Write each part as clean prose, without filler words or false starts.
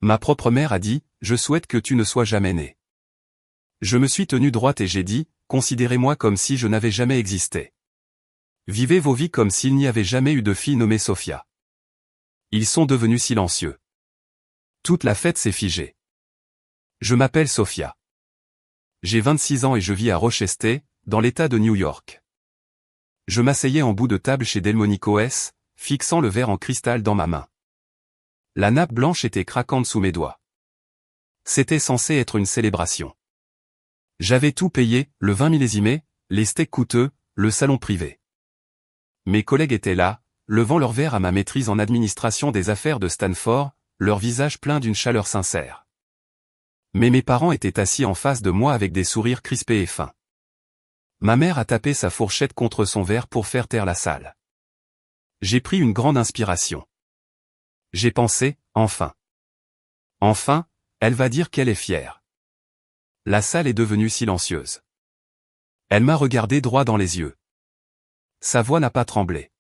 Ma propre mère a dit, je souhaite que tu ne sois jamais née. Je me suis tenue droite et j'ai dit, considérez-moi comme si je n'avais jamais existé. Vivez vos vies comme s'il n'y avait jamais eu de fille nommée Sophia. Ils sont devenus silencieux. Toute la fête s'est figée. Je m'appelle Sophia. J'ai 26 ans et je vis à Rochester, dans l'État de New York. Je m'asseyais en bout de table chez Delmonico's, fixant le verre en cristal dans ma main. La nappe blanche était craquante sous mes doigts. C'était censé être une célébration. J'avais tout payé, le vin millésimé, les steaks coûteux, le salon privé. Mes collègues étaient là, levant leur verre à ma maîtrise en administration des affaires de Stanford, leur visage plein d'une chaleur sincère. Mais mes parents étaient assis en face de moi avec des sourires crispés et fins. Ma mère a tapé sa fourchette contre son verre pour faire taire la salle. J'ai pris une grande inspiration. J'ai pensé, enfin. Enfin, elle va dire qu'elle est fière. La salle est devenue silencieuse. Elle m'a regardé droit dans les yeux. Sa voix n'a pas tremblé.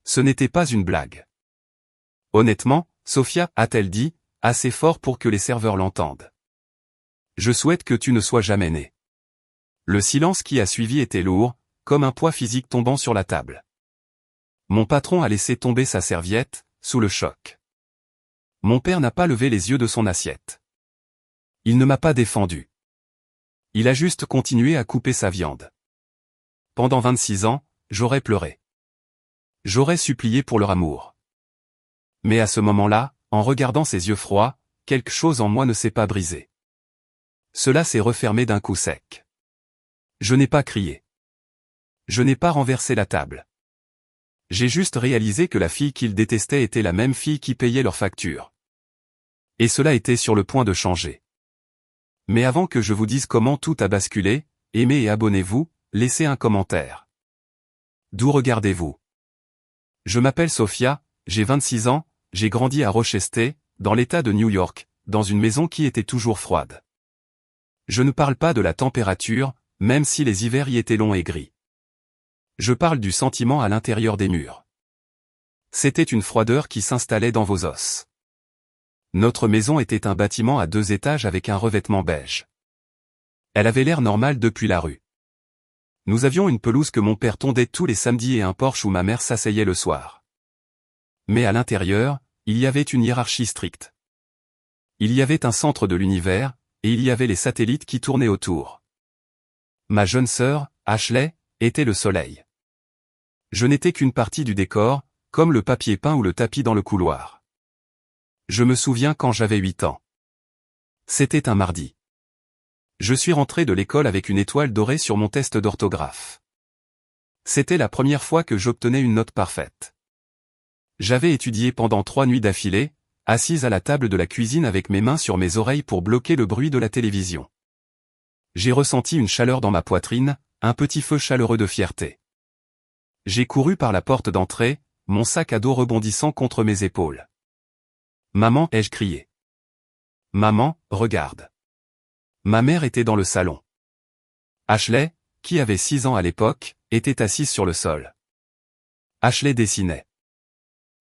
Ce n'était pas une blague. Honnêtement, Sophia, a-t-elle dit, assez fort pour que les serveurs l'entendent. Je souhaite que tu ne sois jamais née. Le silence qui a suivi était lourd, comme un poids physique tombant sur la table. Mon patron a laissé tomber sa serviette, sous le choc. Mon père n'a pas levé les yeux de son assiette. Il ne m'a pas défendu. Il a juste continué à couper sa viande. Pendant 26 ans, j'aurais pleuré. J'aurais supplié pour leur amour. Mais à ce moment-là, en regardant ses yeux froids, quelque chose en moi ne s'est pas brisé. Cela s'est refermé d'un coup sec. Je n'ai pas crié. Je n'ai pas renversé la table. J'ai juste réalisé que la fille qu'il détestait était la même fille qui payait leurs factures. Et cela était sur le point de changer. Mais avant que je vous dise comment tout a basculé, aimez et abonnez-vous, laissez un commentaire. D'où regardez-vous? Je m'appelle Sophia, j'ai 26 ans, j'ai grandi à Rochester, dans l'État de New York, dans une maison qui était toujours froide. Je ne parle pas de la température, même si les hivers y étaient longs et gris. Je parle du sentiment à l'intérieur des murs. C'était une froideur qui s'installait dans vos os. Notre maison était un bâtiment à 2 étages avec un revêtement beige. Elle avait l'air normale depuis la rue. Nous avions une pelouse que mon père tondait tous les samedis et un porche où ma mère s'asseyait le soir. Mais à l'intérieur, il y avait une hiérarchie stricte. Il y avait un centre de l'univers, et il y avait les satellites qui tournaient autour. Ma jeune sœur, Ashley, était le soleil. Je n'étais qu'une partie du décor, comme le papier peint ou le tapis dans le couloir. Je me souviens quand j'avais 8 ans. C'était un mardi. Je suis rentré de l'école avec une étoile dorée sur mon test d'orthographe. C'était la première fois que j'obtenais une note parfaite. J'avais étudié pendant 3 nuits d'affilée, assise à la table de la cuisine avec mes mains sur mes oreilles pour bloquer le bruit de la télévision. J'ai ressenti une chaleur dans ma poitrine, un petit feu chaleureux de fierté. J'ai couru par la porte d'entrée, mon sac à dos rebondissant contre mes épaules. Maman, ai-je crié. Maman, regarde. Ma mère était dans le salon. Ashley, qui avait 6 ans à l'époque, était assise sur le sol. Ashley dessinait.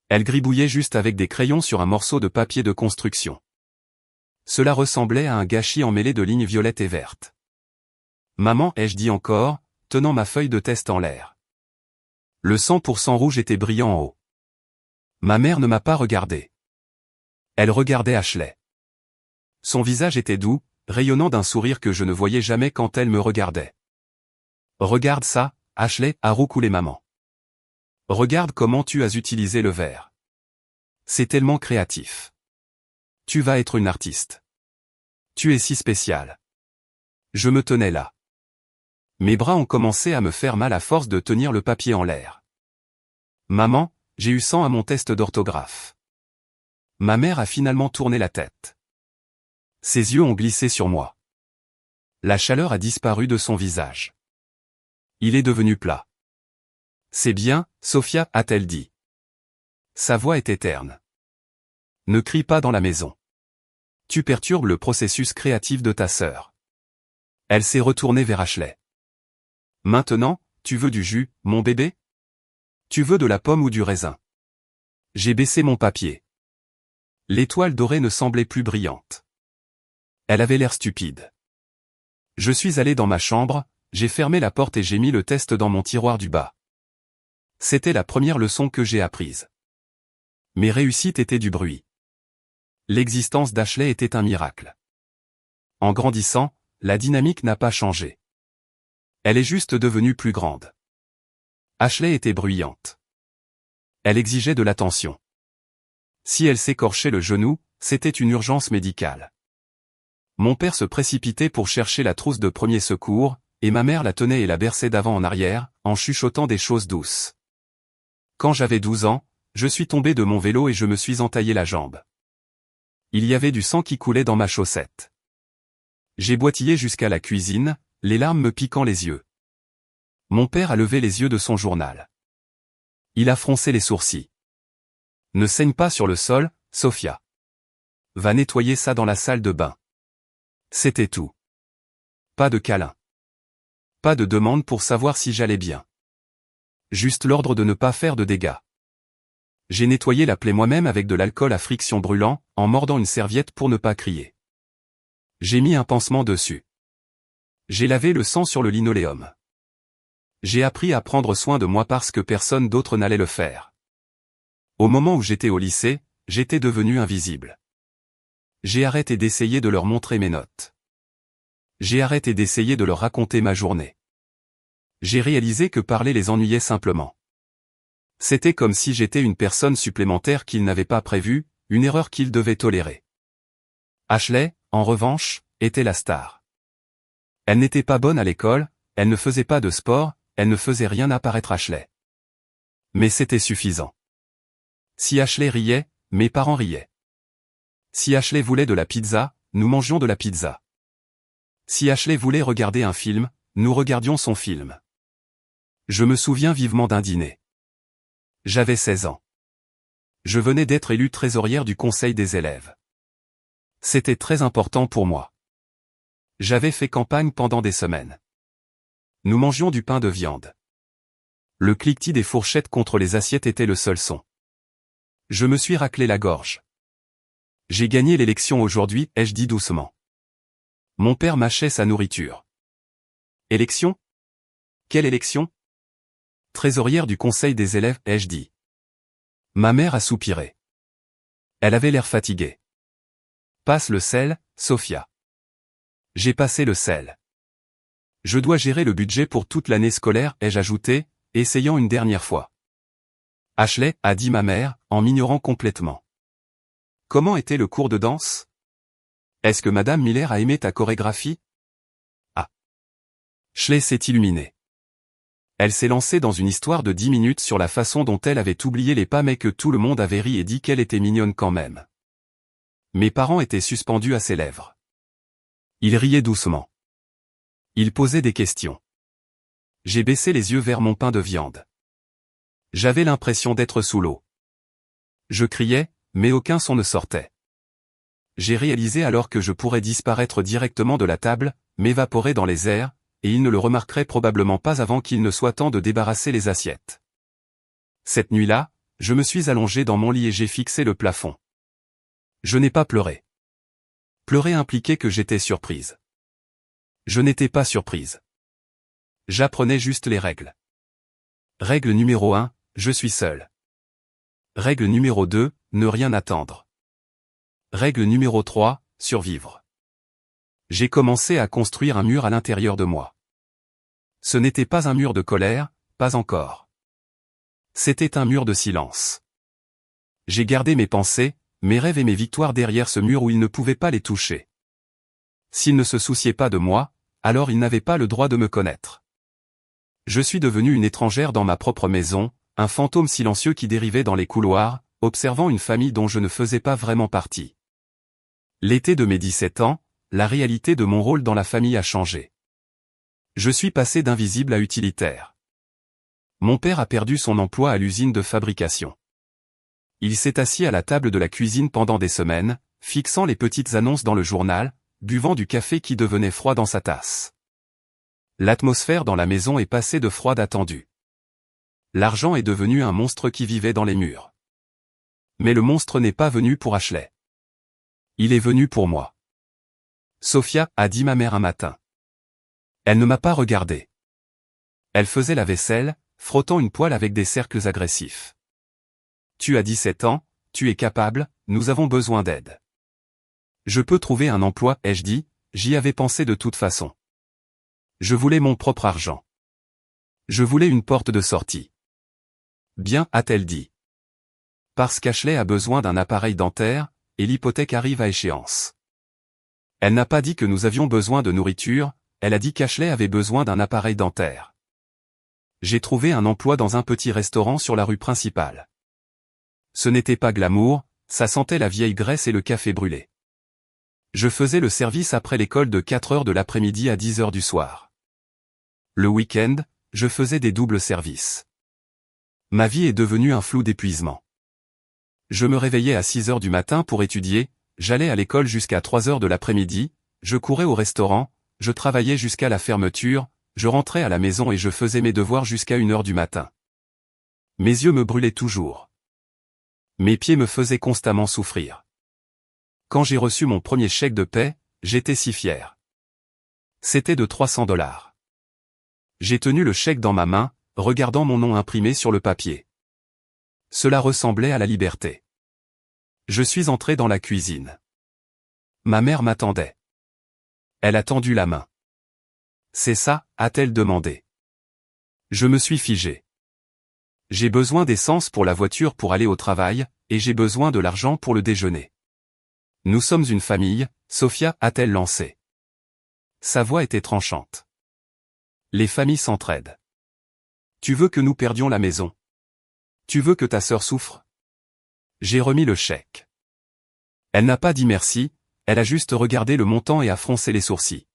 Elle gribouillait juste avec des crayons sur un morceau de papier de construction. Cela ressemblait à un gâchis emmêlé de lignes violettes et vertes. Maman, ai-je dit encore, tenant ma feuille de test en l'air. Le 100% rouge était brillant en haut. Ma mère ne m'a pas regardé. Elle regardait Ashley. Son visage était doux, rayonnant d'un sourire que je ne voyais jamais quand elle me regardait. Regarde ça, Ashley, a roucoulé maman. Regarde comment tu as utilisé le verre. C'est tellement créatif. Tu vas être une artiste. Tu es si spéciale. Je me tenais là. Mes bras ont commencé à me faire mal à force de tenir le papier en l'air. Maman, j'ai eu 100 à mon test d'orthographe. Ma mère a finalement tourné la tête. Ses yeux ont glissé sur moi. La chaleur a disparu de son visage. Il est devenu plat. C'est bien, Sophia, a-t-elle dit. Sa voix était terne. Ne crie pas dans la maison. Tu perturbes le processus créatif de ta sœur. Elle s'est retournée vers Ashley. Maintenant, tu veux du jus, mon bébé? Tu veux de la pomme ou du raisin? J'ai baissé mon papier. L'étoile dorée ne semblait plus brillante. Elle avait l'air stupide. Je suis allé dans ma chambre, j'ai fermé la porte et j'ai mis le test dans mon tiroir du bas. C'était la première leçon que j'ai apprise. Mes réussites étaient du bruit. L'existence d'Ashley était un miracle. En grandissant, la dynamique n'a pas changé. Elle est juste devenue plus grande. Ashley était bruyante. Elle exigeait de l'attention. Si elle s'écorchait le genou, c'était une urgence médicale. Mon père se précipitait pour chercher la trousse de premier secours, et ma mère la tenait et la berçait d'avant en arrière, en chuchotant des choses douces. Quand j'avais 12 ans, je suis tombé de mon vélo et je me suis entaillé la jambe. Il y avait du sang qui coulait dans ma chaussette. J'ai boitillé jusqu'à la cuisine, les larmes me piquant les yeux. Mon père a levé les yeux de son journal. Il a froncé les sourcils. Ne saigne pas sur le sol, Sophia. Va nettoyer ça dans la salle de bain. C'était tout. Pas de câlin. Pas de demande pour savoir si j'allais bien. Juste l'ordre de ne pas faire de dégâts. J'ai nettoyé la plaie moi-même avec de l'alcool à friction brûlant, en mordant une serviette pour ne pas crier. J'ai mis un pansement dessus. J'ai lavé le sang sur le linoléum. J'ai appris à prendre soin de moi parce que personne d'autre n'allait le faire. Au moment où j'étais au lycée, j'étais devenu invisible. J'ai arrêté d'essayer de leur montrer mes notes. J'ai arrêté d'essayer de leur raconter ma journée. J'ai réalisé que parler les ennuyait simplement. C'était comme si j'étais une personne supplémentaire qu'ils n'avaient pas prévue, une erreur qu'ils devaient tolérer. Ashley, en revanche, était la star. Elle n'était pas bonne à l'école, elle ne faisait pas de sport, elle ne faisait rien apparaître Ashley. Mais c'était suffisant. Si Ashley riait, mes parents riaient. Si Ashley voulait de la pizza, nous mangions de la pizza. Si Ashley voulait regarder un film, nous regardions son film. Je me souviens vivement d'un dîner. J'avais 16 ans. Je venais d'être élue trésorière du conseil des élèves. C'était très important pour moi. J'avais fait campagne pendant des semaines. Nous mangions du pain de viande. Le cliquetis des fourchettes contre les assiettes était le seul son. Je me suis raclé la gorge. J'ai gagné l'élection aujourd'hui, ai-je dit doucement. Mon père mâchait sa nourriture. Élection? Quelle élection? Trésorière du conseil des élèves, ai-je dit. Ma mère a soupiré. Elle avait l'air fatiguée. Passe le sel, Sophia. J'ai passé le sel. Je dois gérer le budget pour toute l'année scolaire, ai-je ajouté, essayant une dernière fois. Ashley, a dit ma mère, en m'ignorant complètement. Comment était le cours de danse? Est-ce que Madame Miller a aimé ta chorégraphie? Ah. Ashley s'est illuminée. Elle s'est lancée dans une histoire de 10 minutes sur la façon dont elle avait oublié les pas mais que tout le monde avait ri et dit qu'elle était mignonne quand même. Mes parents étaient suspendus à ses lèvres. Ils riaient doucement. Ils posaient des questions. J'ai baissé les yeux vers mon pain de viande. J'avais l'impression d'être sous l'eau. Je criais, mais aucun son ne sortait. J'ai réalisé alors que je pourrais disparaître directement de la table, m'évaporer dans les airs, et ils ne le remarqueraient probablement pas avant qu'il ne soit temps de débarrasser les assiettes. Cette nuit-là, je me suis allongé dans mon lit et j'ai fixé le plafond. Je n'ai pas pleuré. Pleurer impliquait que j'étais surprise. Je n'étais pas surprise. J'apprenais juste les règles. Règle numéro 1, je suis seul. Règle numéro 2, ne rien attendre. Règle numéro 3, survivre. J'ai commencé à construire un mur à l'intérieur de moi. Ce n'était pas un mur de colère, pas encore. C'était un mur de silence. J'ai gardé mes pensées, mes rêves et mes victoires derrière ce mur où ils ne pouvaient pas les toucher. S'ils ne se souciaient pas de moi, alors ils n'avaient pas le droit de me connaître. Je suis devenue une étrangère dans ma propre maison, un fantôme silencieux qui dérivait dans les couloirs, observant une famille dont je ne faisais pas vraiment partie. L'été de mes 17 ans, la réalité de mon rôle dans la famille a changé. Je suis passé d'invisible à utilitaire. Mon père a perdu son emploi à l'usine de fabrication. Il s'est assis à la table de la cuisine pendant des semaines, fixant les petites annonces dans le journal, buvant du café qui devenait froid dans sa tasse. L'atmosphère dans la maison est passée de froide à tendue. L'argent est devenu un monstre qui vivait dans les murs. Mais le monstre n'est pas venu pour Ashley. Il est venu pour moi. Sophia, a dit ma mère un matin. Elle ne m'a pas regardé. Elle faisait la vaisselle, frottant une poêle avec des cercles agressifs. Tu as 17 ans, tu es capable, nous avons besoin d'aide. Je peux trouver un emploi, ai-je dit, j'y avais pensé de toute façon. Je voulais mon propre argent. Je voulais une porte de sortie. Bien, a-t-elle dit. Parce qu'Ashley a besoin d'un appareil dentaire, et l'hypothèque arrive à échéance. Elle n'a pas dit que nous avions besoin de nourriture, elle a dit qu'Ashley avait besoin d'un appareil dentaire. J'ai trouvé un emploi dans un petit restaurant sur la rue principale. Ce n'était pas glamour, ça sentait la vieille graisse et le café brûlé. Je faisais le service après l'école de 4 heures de l'après-midi à 10 heures du soir. Le week-end, je faisais des doubles services. Ma vie est devenue un flou d'épuisement. Je me réveillais à 6 heures du matin pour étudier, j'allais à l'école jusqu'à 3 heures de l'après-midi, je courais au restaurant, je travaillais jusqu'à la fermeture, je rentrais à la maison et je faisais mes devoirs jusqu'à 1 heure du matin. Mes yeux me brûlaient toujours. Mes pieds me faisaient constamment souffrir. Quand j'ai reçu mon premier chèque de paie, j'étais si fier. C'était de $300. J'ai tenu le chèque dans ma main, regardant mon nom imprimé sur le papier. Cela ressemblait à la liberté. Je suis entré dans la cuisine. Ma mère m'attendait. Elle a tendu la main. C'est ça, a-t-elle demandé. Je me suis figé. J'ai besoin d'essence pour la voiture pour aller au travail, et j'ai besoin de l'argent pour le déjeuner. Nous sommes une famille, Sophia, a-t-elle lancé. Sa voix était tranchante. Les familles s'entraident. Tu veux que nous perdions la maison? Tu veux que ta sœur souffre? J'ai remis le chèque. Elle n'a pas dit merci, elle a juste regardé le montant et a froncé les sourcils.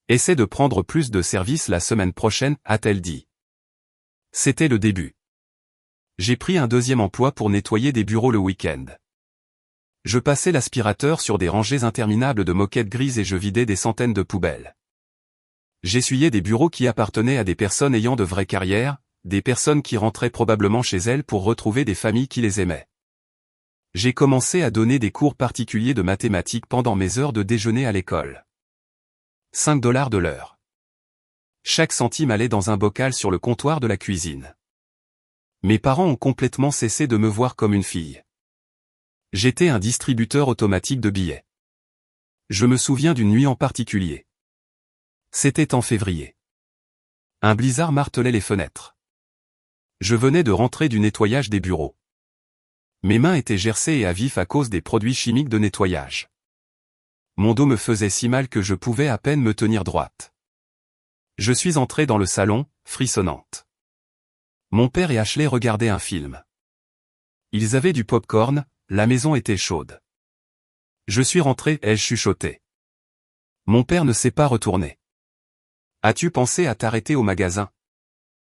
Essaie de prendre plus de services la semaine prochaine, a-t-elle dit. C'était le début. J'ai pris un deuxième emploi pour nettoyer des bureaux le week-end. Je passais l'aspirateur sur des rangées interminables de moquettes grises et je vidais des centaines de poubelles. J'essuyais des bureaux qui appartenaient à des personnes ayant de vraies carrières, des personnes qui rentraient probablement chez elles pour retrouver des familles qui les aimaient. J'ai commencé à donner des cours particuliers de mathématiques pendant mes heures de déjeuner à l'école. $5 de l'heure. Chaque centime allait dans un bocal sur le comptoir de la cuisine. Mes parents ont complètement cessé de me voir comme une fille. J'étais un distributeur automatique de billets. Je me souviens d'une nuit en particulier. C'était en février. Un blizzard martelait les fenêtres. Je venais de rentrer du nettoyage des bureaux. Mes mains étaient gercées et à vif à cause des produits chimiques de nettoyage. Mon dos me faisait si mal que je pouvais à peine me tenir droite. Je suis entré dans le salon, frissonnante. Mon père et Ashley regardaient un film. Ils avaient du pop-corn, la maison était chaude. Je suis rentré, ai-je chuchoté. Mon père ne s'est pas retourné. As-tu pensé à t'arrêter au magasin?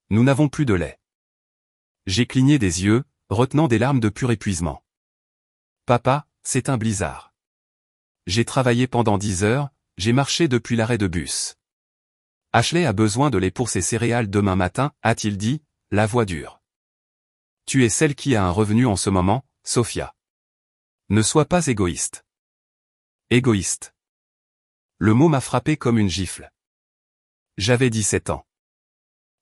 Nous n'avons plus de lait. J'ai cligné des yeux, retenant des larmes de pur épuisement. Papa, c'est un blizzard. J'ai travaillé pendant 10 heures, j'ai marché depuis l'arrêt de bus. Ashley a besoin de lait pour ses céréales demain matin, a-t-il dit, la voix dure. Tu es celle qui a un revenu en ce moment, Sophia. Ne sois pas égoïste. Égoïste. Le mot m'a frappé comme une gifle. J'avais 17 ans.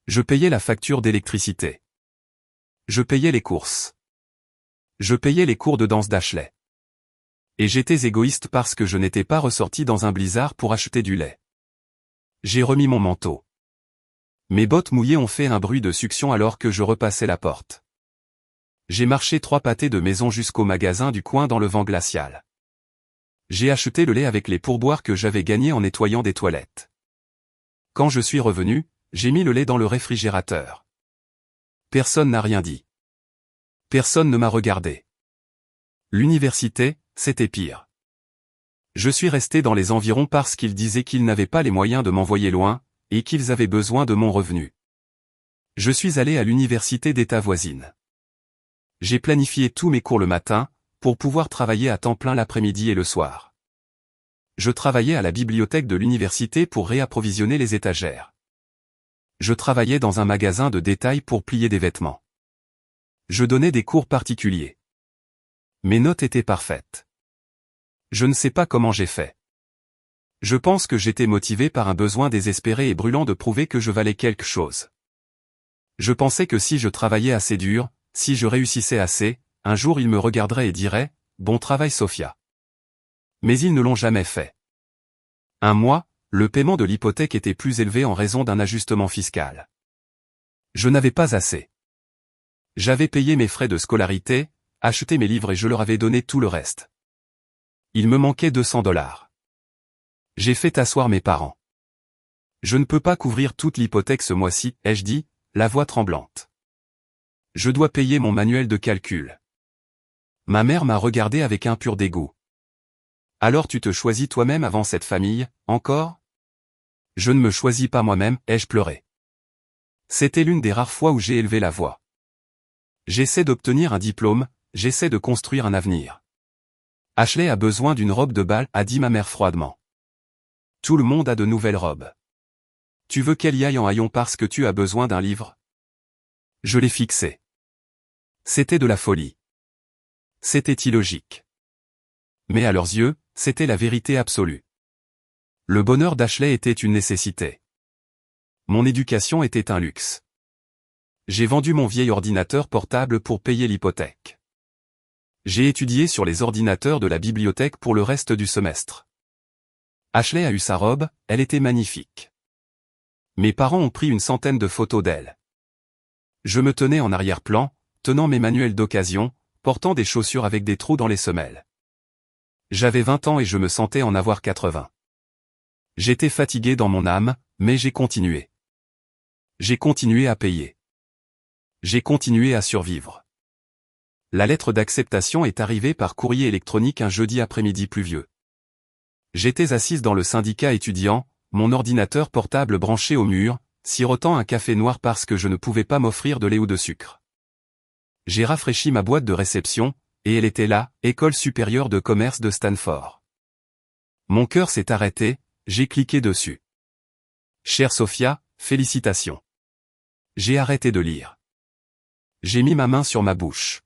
Je payais la facture d'électricité. Je payais les courses. Je payais les cours de danse d'Ashley. Et j'étais égoïste parce que je n'étais pas ressorti dans un blizzard pour acheter du lait. J'ai remis mon manteau. Mes bottes mouillées ont fait un bruit de succion alors que je repassais la porte. J'ai marché 3 pâtés de maison jusqu'au magasin du coin dans le vent glacial. J'ai acheté le lait avec les pourboires que j'avais gagnés en nettoyant des toilettes. Quand je suis revenu, j'ai mis le lait dans le réfrigérateur. Personne n'a rien dit. Personne ne m'a regardé. L'université, c'était pire. Je suis resté dans les environs parce qu'ils disaient qu'ils n'avaient pas les moyens de m'envoyer loin, et qu'ils avaient besoin de mon revenu. Je suis allé à l'université d'État voisine. J'ai planifié tous mes cours le matin, pour pouvoir travailler à temps plein l'après-midi et le soir. Je travaillais à la bibliothèque de l'université pour réapprovisionner les étagères. Je travaillais dans un magasin de détail pour plier des vêtements. Je donnais des cours particuliers. Mes notes étaient parfaites. Je ne sais pas comment j'ai fait. Je pense que j'étais motivé par un besoin désespéré et brûlant de prouver que je valais quelque chose. Je pensais que si je travaillais assez dur, si je réussissais assez, un jour ils me regarderaient et diraient « Bon travail Sophia ». Mais ils ne l'ont jamais fait. Un mois, le paiement de l'hypothèque était plus élevé en raison d'un ajustement fiscal. Je n'avais pas assez. J'avais payé mes frais de scolarité, acheté mes livres et je leur avais donné tout le reste. Il me manquait $200. J'ai fait asseoir mes parents. Je ne peux pas couvrir toute l'hypothèque ce mois-ci, ai-je dit, la voix tremblante. Je dois payer mon manuel de calcul. Ma mère m'a regardé avec un pur dégoût. Alors tu te choisis toi-même avant cette famille, encore? Je ne me choisis pas moi-même, ai-je pleuré. C'était l'une des rares fois où j'ai élevé la voix. J'essaie d'obtenir un diplôme, j'essaie de construire un avenir. Ashley a besoin d'une robe de bal, a dit ma mère froidement. Tout le monde a de nouvelles robes. Tu veux qu'elle y aille en haillons parce que tu as besoin d'un livre? Je l'ai fixé. C'était de la folie. C'était illogique. Mais à leurs yeux, c'était la vérité absolue. Le bonheur d'Ashley était une nécessité. Mon éducation était un luxe. J'ai vendu mon vieil ordinateur portable pour payer l'hypothèque. J'ai étudié sur les ordinateurs de la bibliothèque pour le reste du semestre. Ashley a eu sa robe, elle était magnifique. Mes parents ont pris une centaine de photos d'elle. Je me tenais en arrière-plan, tenant mes manuels d'occasion, portant des chaussures avec des trous dans les semelles. J'avais 20 ans et je me sentais en avoir 80. J'étais fatigué dans mon âme, mais j'ai continué. J'ai continué à payer. J'ai continué à survivre. La lettre d'acceptation est arrivée par courrier électronique un jeudi après-midi pluvieux. J'étais assise dans le syndicat étudiant, mon ordinateur portable branché au mur, sirotant un café noir parce que je ne pouvais pas m'offrir de lait ou de sucre. J'ai rafraîchi ma boîte de réception, et elle était là, École supérieure de commerce de Stanford. Mon cœur s'est arrêté, j'ai cliqué dessus. Chère Sophia, félicitations. J'ai arrêté de lire. J'ai mis ma main sur ma bouche.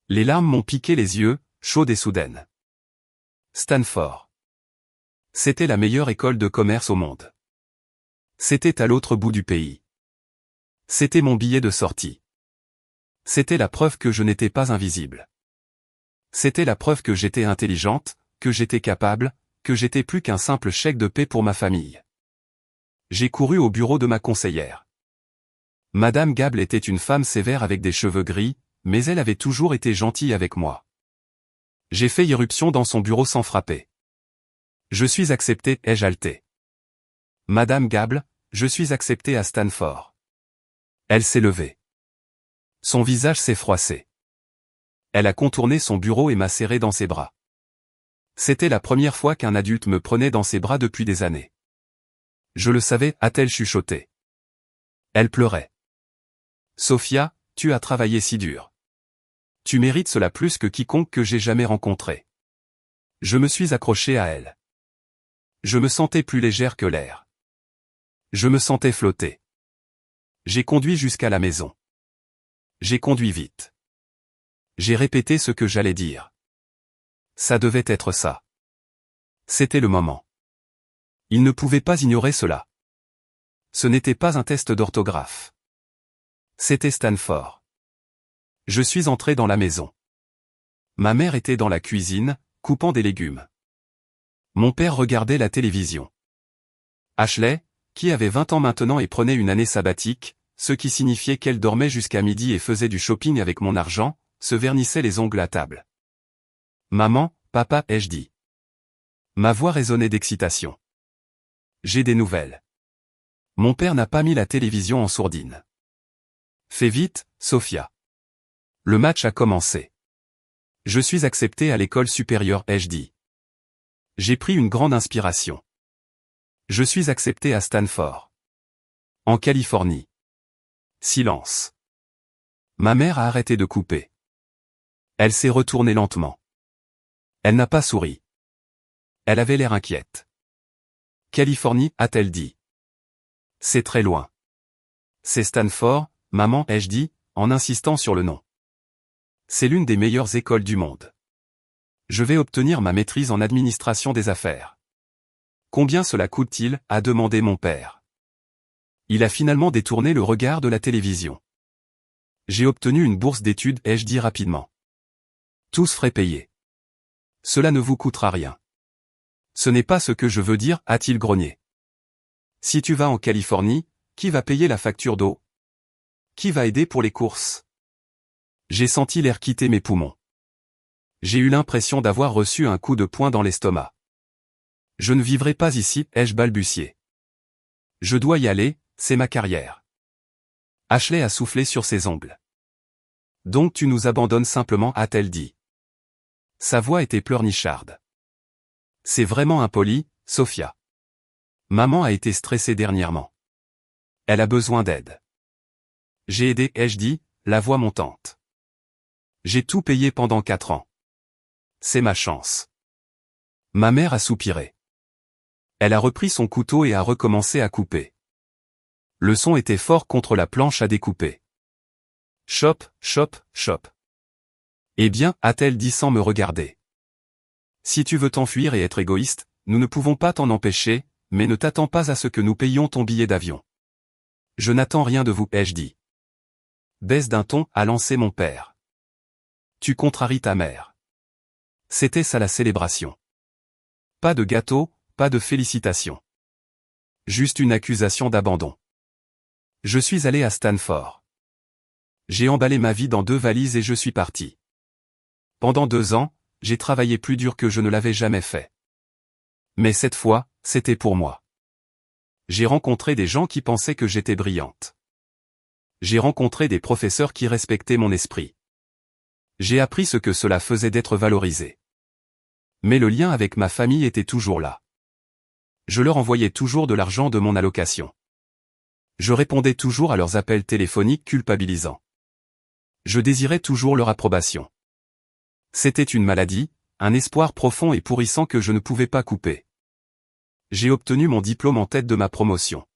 Les larmes m'ont piqué les yeux, chaudes et soudaines. Stanford. C'était la meilleure école de commerce au monde. C'était à l'autre bout du pays. C'était mon billet de sortie. C'était la preuve que je n'étais pas invisible. C'était la preuve que j'étais intelligente, que j'étais capable, que j'étais plus qu'un simple chèque de paie pour ma famille. J'ai couru au bureau de ma conseillère. Madame Gable était une femme sévère avec des cheveux gris, mais elle avait toujours été gentille avec moi. J'ai fait irruption dans son bureau sans frapper. Je suis accepté, ai-je haleté. Madame Gable, je suis accepté à Stanford. Elle s'est levée. Son visage s'est froissé. Elle a contourné son bureau et m'a serré dans ses bras. C'était la première fois qu'un adulte me prenait dans ses bras depuis des années. Je le savais, a-t-elle chuchoté. Elle pleurait. Sophia, tu as travaillé si dur. Tu mérites cela plus que quiconque que j'ai jamais rencontré. Je me suis accroché à elle. Je me sentais plus légère que l'air. Je me sentais flotter. J'ai conduit jusqu'à la maison. J'ai conduit vite. J'ai répété ce que j'allais dire. Ça devait être ça. C'était le moment. Il ne pouvait pas ignorer cela. Ce n'était pas un test d'orthographe. C'était Stanford. Je suis entré dans la maison. Ma mère était dans la cuisine, coupant des légumes. Mon père regardait la télévision. Ashley, qui avait 20 ans maintenant et prenait une année sabbatique, ce qui signifiait qu'elle dormait jusqu'à midi et faisait du shopping avec mon argent, se vernissait les ongles à table. Maman, papa, ai-je dit. Ma voix résonnait d'excitation. J'ai des nouvelles. Mon père n'a pas mis la télévision en sourdine. Fais vite, Sophia. Le match a commencé. Je suis accepté à l'école supérieure, ai-je dit. J'ai pris une grande inspiration. Je suis accepté à Stanford. En Californie. Silence. Ma mère a arrêté de couper. Elle s'est retournée lentement. Elle n'a pas souri. Elle avait l'air inquiète. Californie, a-t-elle dit. C'est très loin. C'est Stanford, maman, ai-je dit, en insistant sur le nom. C'est l'une des meilleures écoles du monde. Je vais obtenir ma maîtrise en administration des affaires. Combien cela coûte-t-il, a demandé mon père. Il a finalement détourné le regard de la télévision. J'ai obtenu une bourse d'études, ai-je dit rapidement. Tous frais payés. Cela ne vous coûtera rien. Ce n'est pas ce que je veux dire, a-t-il grogné. Si tu vas en Californie, qui va payer la facture d'eau? Qui va aider pour les courses? J'ai senti l'air quitter mes poumons. J'ai eu l'impression d'avoir reçu un coup de poing dans l'estomac. Je ne vivrai pas ici, ai-je balbutié. Je dois y aller, c'est ma carrière. Ashley a soufflé sur ses ongles. Donc tu nous abandonnes simplement, a-t-elle dit. Sa voix était pleurnicharde. C'est vraiment impoli, Sophia. Maman a été stressée dernièrement. Elle a besoin d'aide. J'ai aidé, ai-je dit, la voix montante. J'ai tout payé pendant 4 ans. C'est ma chance. Ma mère a soupiré. Elle a repris son couteau et a recommencé à couper. Le son était fort contre la planche à découper. Chop, chop, chop. Eh bien, a-t-elle dit sans me regarder. Si tu veux t'enfuir et être égoïste, nous ne pouvons pas t'en empêcher, mais ne t'attends pas à ce que nous payions ton billet d'avion. Je n'attends rien de vous, ai-je dit. Baisse d'un ton, a lancé mon père. Tu contraries ta mère. C'était ça la célébration. Pas de gâteau, pas de félicitations. Juste une accusation d'abandon. Je suis allé à Stanford. J'ai emballé ma vie dans 2 valises et je suis parti. Pendant 2 ans, j'ai travaillé plus dur que je ne l'avais jamais fait. Mais cette fois, c'était pour moi. J'ai rencontré des gens qui pensaient que j'étais brillante. J'ai rencontré des professeurs qui respectaient mon esprit. J'ai appris ce que cela faisait d'être valorisé. Mais le lien avec ma famille était toujours là. Je leur envoyais toujours de l'argent de mon allocation. Je répondais toujours à leurs appels téléphoniques culpabilisants. Je désirais toujours leur approbation. C'était une maladie, un espoir profond et pourrissant que je ne pouvais pas couper. J'ai obtenu mon diplôme en tête de ma promotion.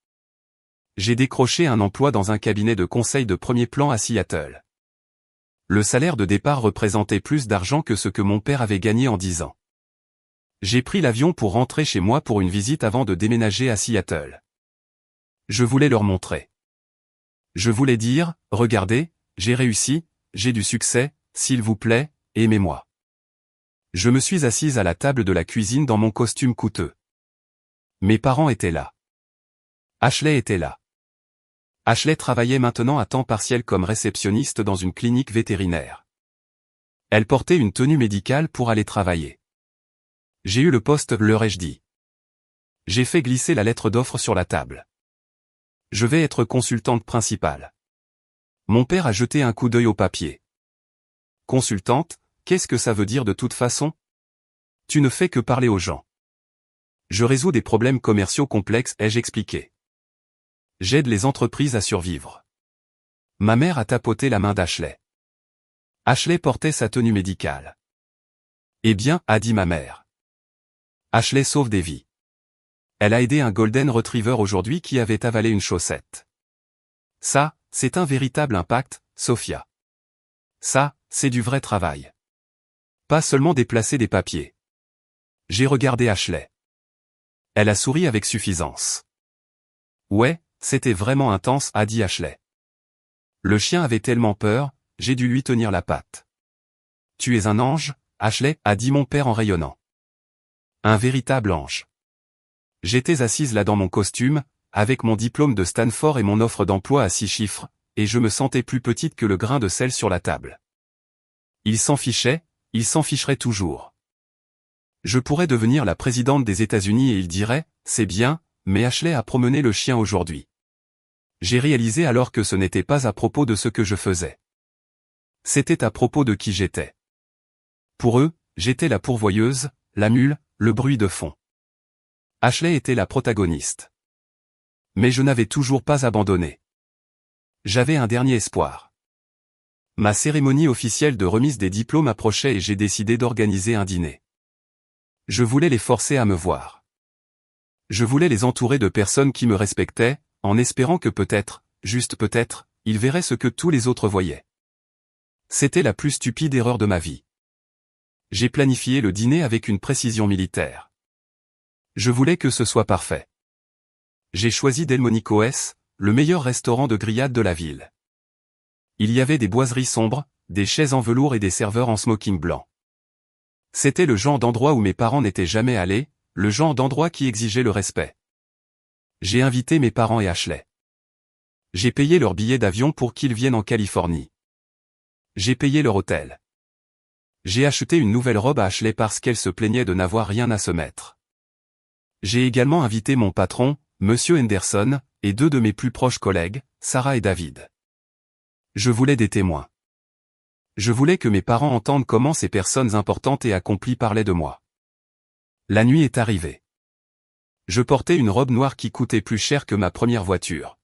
J'ai décroché un emploi dans un cabinet de conseil de premier plan à Seattle. Le salaire de départ représentait plus d'argent que ce que mon père avait gagné en 10 ans. J'ai pris l'avion pour rentrer chez moi pour une visite avant de déménager à Seattle. Je voulais leur montrer. Je voulais dire, regardez, j'ai réussi, j'ai du succès, s'il vous plaît, aimez-moi. Je me suis assise à la table de la cuisine dans mon costume coûteux. Mes parents étaient là. Ashley était là. Ashley travaillait maintenant à temps partiel comme réceptionniste dans une clinique vétérinaire. Elle portait une tenue médicale pour aller travailler. J'ai eu le poste, leur ai-je dit. J'ai fait glisser la lettre d'offre sur la table. Je vais être consultante principale. Mon père a jeté un coup d'œil au papier. Consultante, qu'est-ce que ça veut dire de toute façon? Tu ne fais que parler aux gens. Je résous des problèmes commerciaux complexes, ai-je expliqué. J'aide les entreprises à survivre. Ma mère a tapoté la main d'Ashley. Ashley portait sa tenue médicale. Eh bien, a dit ma mère. Ashley sauve des vies. Elle a aidé un Golden Retriever aujourd'hui qui avait avalé une chaussette. Ça, c'est un véritable impact, Sophia. Ça, c'est du vrai travail. Pas seulement déplacer des papiers. J'ai regardé Ashley. Elle a souri avec suffisance. Ouais, c'était vraiment intense, a dit Ashley. Le chien avait tellement peur, j'ai dû lui tenir la patte. Tu es un ange, Ashley, a dit mon père en rayonnant. Un véritable ange. J'étais assise là dans mon costume, avec mon diplôme de Stanford et mon offre d'emploi à 6 chiffres, et je me sentais plus petite que le grain de sel sur la table. Il s'en fichait, il s'en ficherait toujours. Je pourrais devenir la présidente des États-Unis et il dirait, c'est bien, mais Ashley a promené le chien aujourd'hui. J'ai réalisé alors que ce n'était pas à propos de ce que je faisais. C'était à propos de qui j'étais. Pour eux, j'étais la pourvoyeuse, la mule, le bruit de fond. Ashley était la protagoniste. Mais je n'avais toujours pas abandonné. J'avais un dernier espoir. Ma cérémonie officielle de remise des diplômes approchait et j'ai décidé d'organiser un dîner. Je voulais les forcer à me voir. Je voulais les entourer de personnes qui me respectaient, en espérant que peut-être, juste peut-être, ils verraient ce que tous les autres voyaient. C'était la plus stupide erreur de ma vie. J'ai planifié le dîner avec une précision militaire. Je voulais que ce soit parfait. J'ai choisi Delmonico's, le meilleur restaurant de grillade de la ville. Il y avait des boiseries sombres, des chaises en velours et des serveurs en smoking blanc. C'était le genre d'endroit où mes parents n'étaient jamais allés, le genre d'endroit qui exigeait le respect. J'ai invité mes parents et Ashley. J'ai payé leur billet d'avion pour qu'ils viennent en Californie. J'ai payé leur hôtel. J'ai acheté une nouvelle robe à Ashley parce qu'elle se plaignait de n'avoir rien à se mettre. J'ai également invité mon patron, Monsieur Henderson, et 2 de mes plus proches collègues, Sarah et David. Je voulais des témoins. Je voulais que mes parents entendent comment ces personnes importantes et accomplies parlaient de moi. La nuit est arrivée. Je portais une robe noire qui coûtait plus cher que ma première voiture.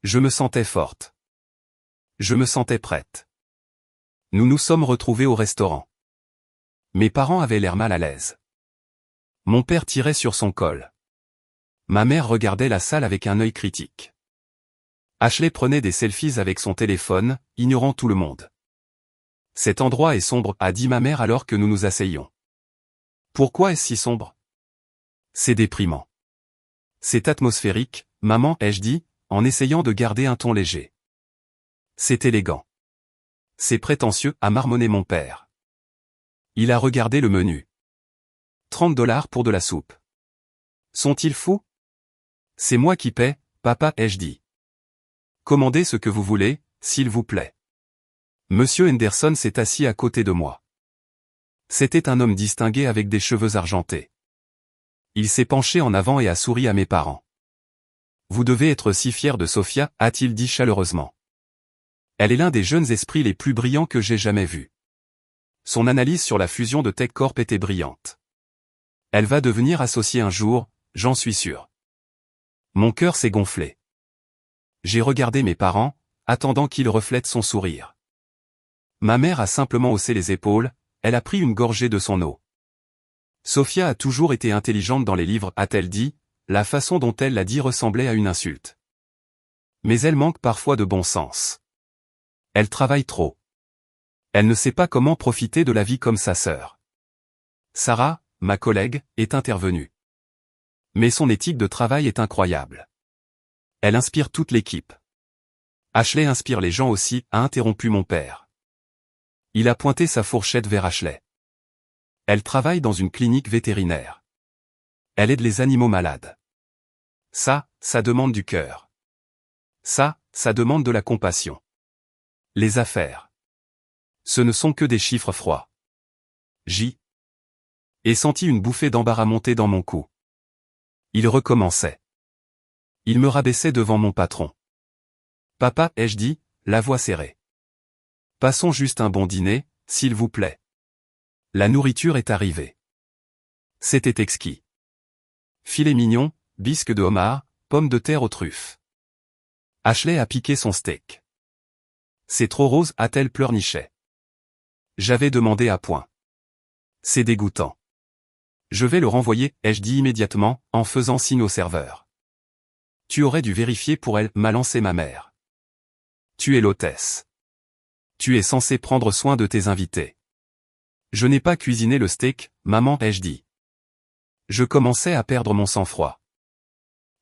Je me sentais forte. Je me sentais prête. Nous nous sommes retrouvés au restaurant. Mes parents avaient l'air mal à l'aise. Mon père tirait sur son col. Ma mère regardait la salle avec un œil critique. Ashley prenait des selfies avec son téléphone, ignorant tout le monde. Cet endroit est sombre, a dit ma mère alors que nous nous asseyions. Pourquoi est-ce si sombre? C'est déprimant. C'est atmosphérique, maman, ai-je dit, en essayant de garder un ton léger. C'est élégant. C'est prétentieux, a marmonné mon père. Il a regardé le menu. 30 $ pour de la soupe. Sont-ils fous? C'est moi qui paie, papa, ai-je dit. Commandez ce que vous voulez, s'il vous plaît. Monsieur Henderson s'est assis à côté de moi. C'était un homme distingué avec des cheveux argentés. Il s'est penché en avant et a souri à mes parents. Vous devez être si fiers de Sophia, a-t-il dit chaleureusement. Elle est l'un des jeunes esprits les plus brillants que j'ai jamais vus. Son analyse sur la fusion de TechCorp était brillante. Elle va devenir associée un jour, j'en suis sûr. Mon cœur s'est gonflé. J'ai regardé mes parents, attendant qu'ils reflètent son sourire. Ma mère a simplement haussé les épaules, elle a pris une gorgée de son eau. Sophia a toujours été intelligente dans les livres, a-t-elle dit, la façon dont elle l'a dit ressemblait à une insulte. Mais elle manque parfois de bon sens. Elle travaille trop. Elle ne sait pas comment profiter de la vie comme sa sœur. Sarah, ma collègue, est intervenue. Mais son éthique de travail est incroyable. Elle inspire toute l'équipe. Ashley inspire les gens aussi, a interrompu mon père. Il a pointé sa fourchette vers Ashley. Elle travaille dans une clinique vétérinaire. Elle aide les animaux malades. Ça demande du cœur. Ça demande de la compassion. Les affaires. Ce ne sont que des chiffres froids. Ai senti une bouffée d'embarras monter dans mon cou. Il recommençait. Il me rabaissait devant mon patron. Papa, ai-je dit, la voix serrée. Passons juste un bon dîner, s'il vous plaît. La nourriture est arrivée. C'était exquis. Filet mignon, bisque de homard, pommes de terre aux truffes. Ashley a piqué son steak. C'est trop rose, a-t-elle pleurniché. J'avais demandé à point. C'est dégoûtant. Je vais le renvoyer, ai-je dit immédiatement, en faisant signe au serveur. Tu aurais dû vérifier pour elle, m'a lancé ma mère. Tu es l'hôtesse. Tu es censé prendre soin de tes invités. Je n'ai pas cuisiné le steak, maman, ai-je dit. Je commençais à perdre mon sang-froid.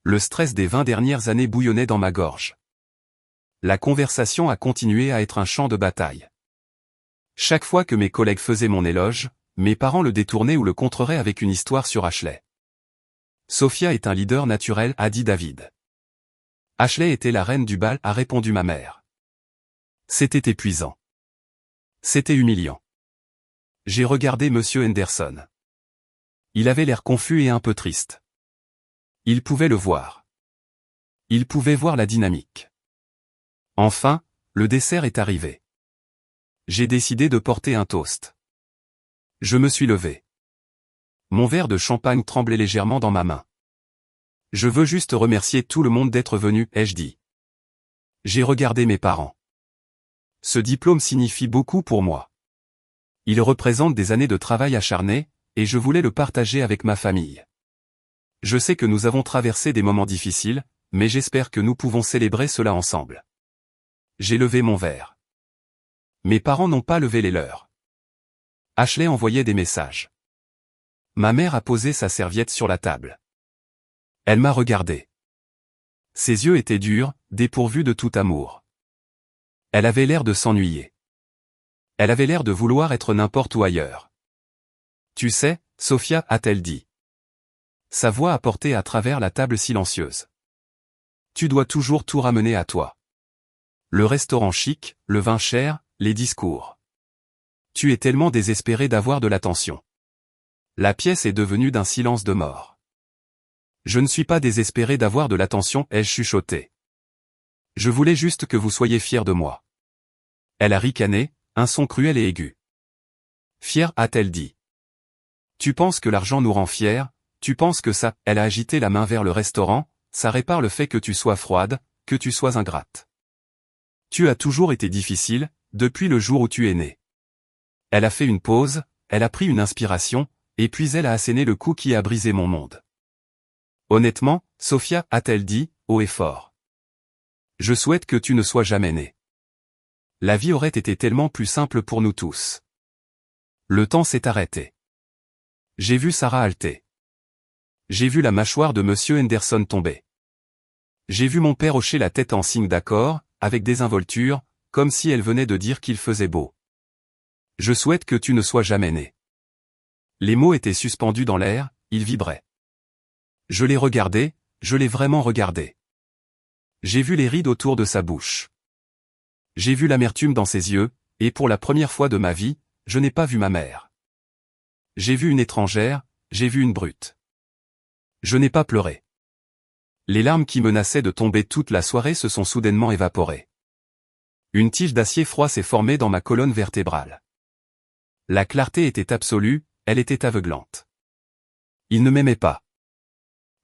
Le stress des 20 dernières années bouillonnait dans ma gorge. La conversation a continué à être un champ de bataille. Chaque fois que mes collègues faisaient mon éloge, mes parents le détournaient ou le contreraient avec une histoire sur Ashley. Sophia est un leader naturel, a dit David. Ashley était la reine du bal, a répondu ma mère. C'était épuisant. C'était humiliant. J'ai regardé Monsieur Henderson. Il avait l'air confus et un peu triste. Il pouvait le voir. Il pouvait voir la dynamique. Enfin, le dessert est arrivé. J'ai décidé de porter un toast. Je me suis levé. Mon verre de champagne tremblait légèrement dans ma main. Je veux juste remercier tout le monde d'être venu, ai-je dit. J'ai regardé mes parents. Ce diplôme signifie beaucoup pour moi. Il représente des années de travail acharné, et je voulais le partager avec ma famille. Je sais que nous avons traversé des moments difficiles, mais j'espère que nous pouvons célébrer cela ensemble. J'ai levé mon verre. Mes parents n'ont pas levé les leurs. Ashley envoyait des messages. Ma mère a posé sa serviette sur la table. Elle m'a regardé. Ses yeux étaient durs, dépourvus de tout amour. Elle avait l'air de s'ennuyer. Elle avait l'air de vouloir être n'importe où ailleurs. Tu sais, Sophia, a-t-elle dit. Sa voix a porté à travers la table silencieuse. Tu dois toujours tout ramener à toi. Le restaurant chic, le vin cher, les discours. Tu es tellement désespéré d'avoir de l'attention. La pièce est devenue d'un silence de mort. Je ne suis pas désespéré d'avoir de l'attention, ai-je chuchoté. Je voulais juste que vous soyez fiers de moi. Elle a ricané, un son cruel et aigu. Fière, a-t-elle dit. Tu penses que l'argent nous rend fiers, tu penses que ça, elle a agité la main vers le restaurant, ça répare le fait que tu sois froide, que tu sois ingrate. Tu as toujours été difficile, depuis le jour où tu es né. Elle a fait une pause, elle a pris une inspiration, et puis elle a asséné le coup qui a brisé mon monde. Honnêtement, Sophia, a-t-elle dit, haut et fort. Je souhaite que tu ne sois jamais née. La vie aurait été tellement plus simple pour nous tous. Le temps s'est arrêté. J'ai vu Sarah halter. J'ai vu la mâchoire de Monsieur Henderson tomber. J'ai vu mon père hocher la tête en signe d'accord, avec désinvolture, comme si elle venait de dire qu'il faisait beau. Je souhaite que tu ne sois jamais née. Les mots étaient suspendus dans l'air, ils vibraient. Je l'ai regardé, je l'ai vraiment regardé. J'ai vu les rides autour de sa bouche. J'ai vu l'amertume dans ses yeux, et pour la première fois de ma vie, je n'ai pas vu ma mère. J'ai vu une étrangère, j'ai vu une brute. Je n'ai pas pleuré. Les larmes qui menaçaient de tomber toute la soirée se sont soudainement évaporées. Une tige d'acier froid s'est formée dans ma colonne vertébrale. La clarté était absolue, elle était aveuglante. Il ne m'aimait pas.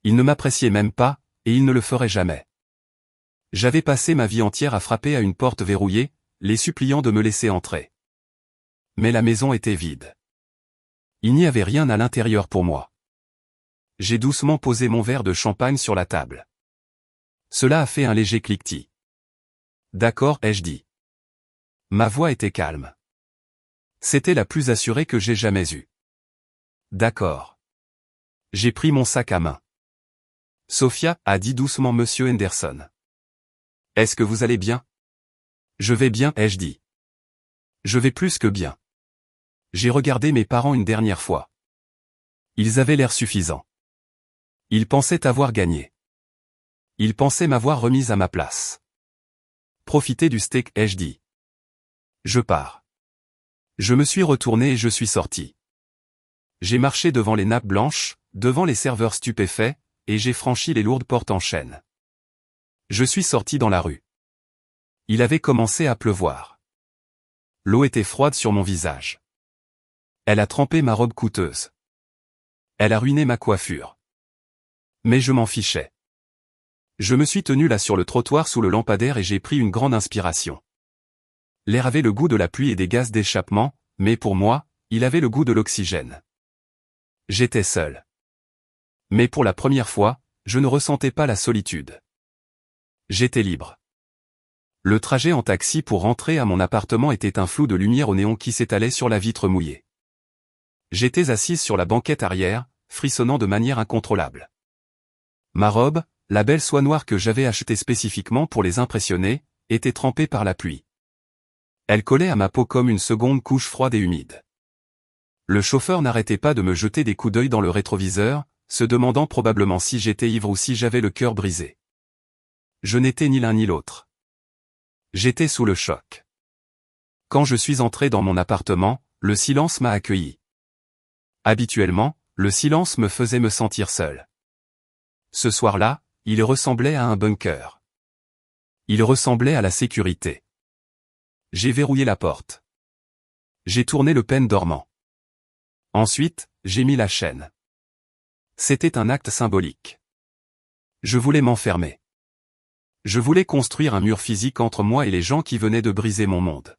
Il ne m'appréciait même pas, et il ne le ferait jamais. J'avais passé ma vie entière à frapper à une porte verrouillée, les suppliant de me laisser entrer. Mais la maison était vide. Il n'y avait rien à l'intérieur pour moi. J'ai doucement posé mon verre de champagne sur la table. Cela a fait un léger cliquetis. D'accord, ai-je dit. Ma voix était calme. C'était la plus assurée que j'ai jamais eue. D'accord. J'ai pris mon sac à main. Sophia, a dit doucement Monsieur Henderson. Est-ce que vous allez bien? Je vais bien, ai-je dit. Je vais plus que bien. J'ai regardé mes parents une dernière fois. Ils avaient l'air suffisants. Ils pensaient avoir gagné. Ils pensaient m'avoir remise à ma place. Profitez du steak, ai-je dit. Je pars. Je me suis retourné et je suis sorti. J'ai marché devant les nappes blanches, devant les serveurs stupéfaits, et j'ai franchi les lourdes portes en chêne. Je suis sorti dans la rue. Il avait commencé à pleuvoir. L'eau était froide sur mon visage. Elle a trempé ma robe coûteuse. Elle a ruiné ma coiffure. Mais je m'en fichais. Je me suis tenu là sur le trottoir sous le lampadaire et j'ai pris une grande inspiration. L'air avait le goût de la pluie et des gaz d'échappement, mais pour moi, il avait le goût de l'oxygène. J'étais seul. Mais pour la première fois, je ne ressentais pas la solitude. J'étais libre. Le trajet en taxi pour rentrer à mon appartement était un flou de lumière au néon qui s'étalait sur la vitre mouillée. J'étais assise sur la banquette arrière, frissonnant de manière incontrôlable. Ma robe, la belle soie noire que j'avais achetée spécifiquement pour les impressionner, était trempée par la pluie. Elle collait à ma peau comme une seconde couche froide et humide. Le chauffeur n'arrêtait pas de me jeter des coups d'œil dans le rétroviseur, se demandant probablement si j'étais ivre ou si j'avais le cœur brisé. Je n'étais ni l'un ni l'autre. J'étais sous le choc. Quand je suis entré dans mon appartement, le silence m'a accueilli. Habituellement, le silence me faisait me sentir seul. Ce soir-là, il ressemblait à un bunker. Il ressemblait à la sécurité. J'ai verrouillé la porte. J'ai tourné le pêne dormant. Ensuite, j'ai mis la chaîne. C'était un acte symbolique. Je voulais m'enfermer. Je voulais construire un mur physique entre moi et les gens qui venaient de briser mon monde.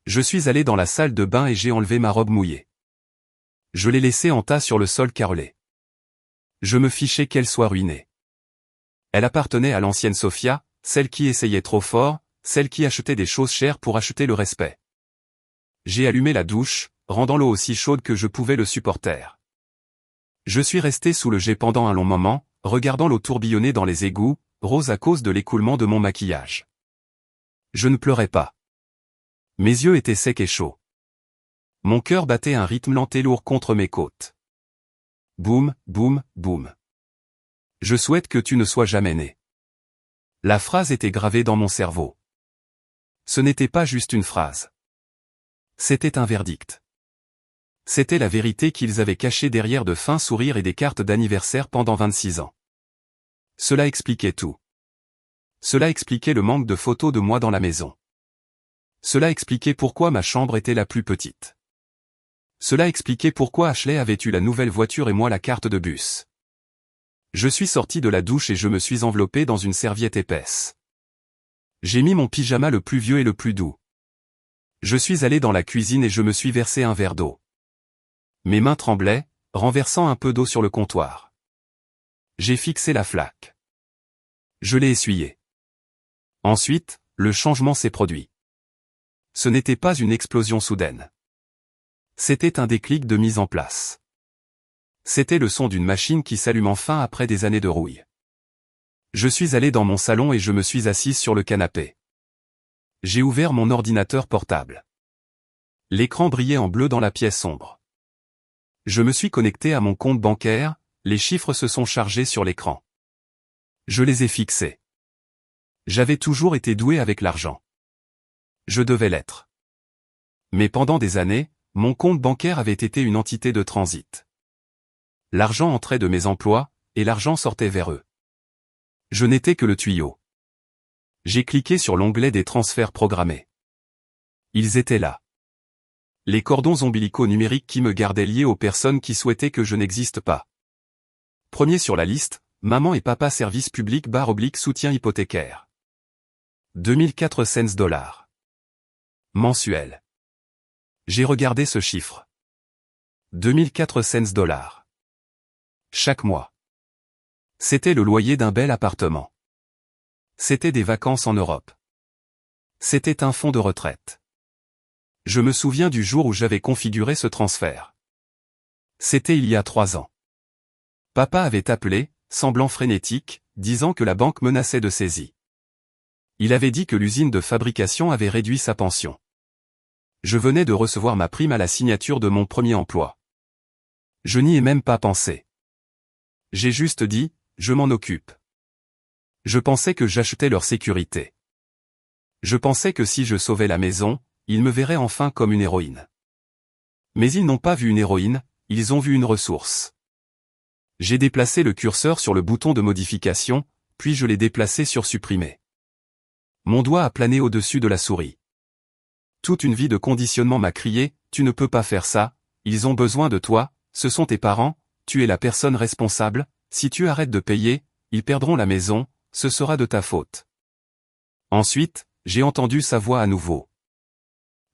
Je suis allé dans la salle de bain et j'ai enlevé ma robe mouillée. Je l'ai laissée en tas sur le sol carrelé. Je me fichais qu'elle soit ruinée. Elle appartenait à l'ancienne Sophia, celle qui essayait trop fort, celle qui achetait des choses chères pour acheter le respect. J'ai allumé la douche, rendant l'eau aussi chaude que je pouvais le supporter. Je suis resté sous le jet pendant un long moment, regardant l'eau tourbillonner dans les égouts, rose à cause de l'écoulement de mon maquillage. Je ne pleurais pas. Mes yeux étaient secs et chauds. Mon cœur battait un rythme lent et lourd contre mes côtes. Boum, boum, boum. Je souhaite que tu ne sois jamais né. La phrase était gravée dans mon cerveau. Ce n'était pas juste une phrase. C'était un verdict. C'était la vérité qu'ils avaient cachée derrière de fins sourires et des cartes d'anniversaire pendant 26 ans. Cela expliquait tout. Cela expliquait le manque de photos de moi dans la maison. Cela expliquait pourquoi ma chambre était la plus petite. Cela expliquait pourquoi Ashley avait eu la nouvelle voiture et moi la carte de bus. Je suis sorti de la douche et je me suis enveloppé dans une serviette épaisse. J'ai mis mon pyjama le plus vieux et le plus doux. Je suis allé dans la cuisine et je me suis versé un verre d'eau. Mes mains tremblaient, renversant un peu d'eau sur le comptoir. J'ai fixé la flaque. Je l'ai essuyée. Ensuite, le changement s'est produit. Ce n'était pas une explosion soudaine. C'était un déclic de mise en place. C'était le son d'une machine qui s'allume enfin après des années de rouille. Je suis allé dans mon salon et je me suis assise sur le canapé. J'ai ouvert mon ordinateur portable. L'écran brillait en bleu dans la pièce sombre. Je me suis connecté à mon compte bancaire, les chiffres se sont chargés sur l'écran. Je les ai fixés. J'avais toujours été doué avec l'argent. Je devais l'être. Mais pendant des années, mon compte bancaire avait été une entité de transit. L'argent entrait de mes emplois, et l'argent sortait vers eux. Je n'étais que le tuyau. J'ai cliqué sur l'onglet des transferts programmés. Ils étaient là. Les cordons ombilicaux numériques qui me gardaient lié aux personnes qui souhaitaient que je n'existe pas. Premier sur la liste, maman et papa service public / soutien hypothécaire. 2400 $. Mensuel. J'ai regardé ce chiffre. 2400 $. Chaque mois. C'était le loyer d'un bel appartement. C'était des vacances en Europe. C'était un fonds de retraite. Je me souviens du jour où j'avais configuré ce transfert. C'était il y a 3 ans. Papa avait appelé, semblant frénétique, disant que la banque menaçait de saisie. Il avait dit que l'usine de fabrication avait réduit sa pension. Je venais de recevoir ma prime à la signature de mon premier emploi. Je n'y ai même pas pensé. J'ai juste dit, je m'en occupe. Je pensais que j'achetais leur sécurité. Je pensais que si je sauvais la maison, ils me verraient enfin comme une héroïne. Mais ils n'ont pas vu une héroïne, ils ont vu une ressource. J'ai déplacé le curseur sur le bouton de modification, puis je l'ai déplacé sur supprimer. Mon doigt a plané au-dessus de la souris. Toute une vie de conditionnement m'a crié, tu ne peux pas faire ça, ils ont besoin de toi, ce sont tes parents, tu es la personne responsable, si tu arrêtes de payer, ils perdront la maison, ce sera de ta faute. Ensuite, j'ai entendu sa voix à nouveau.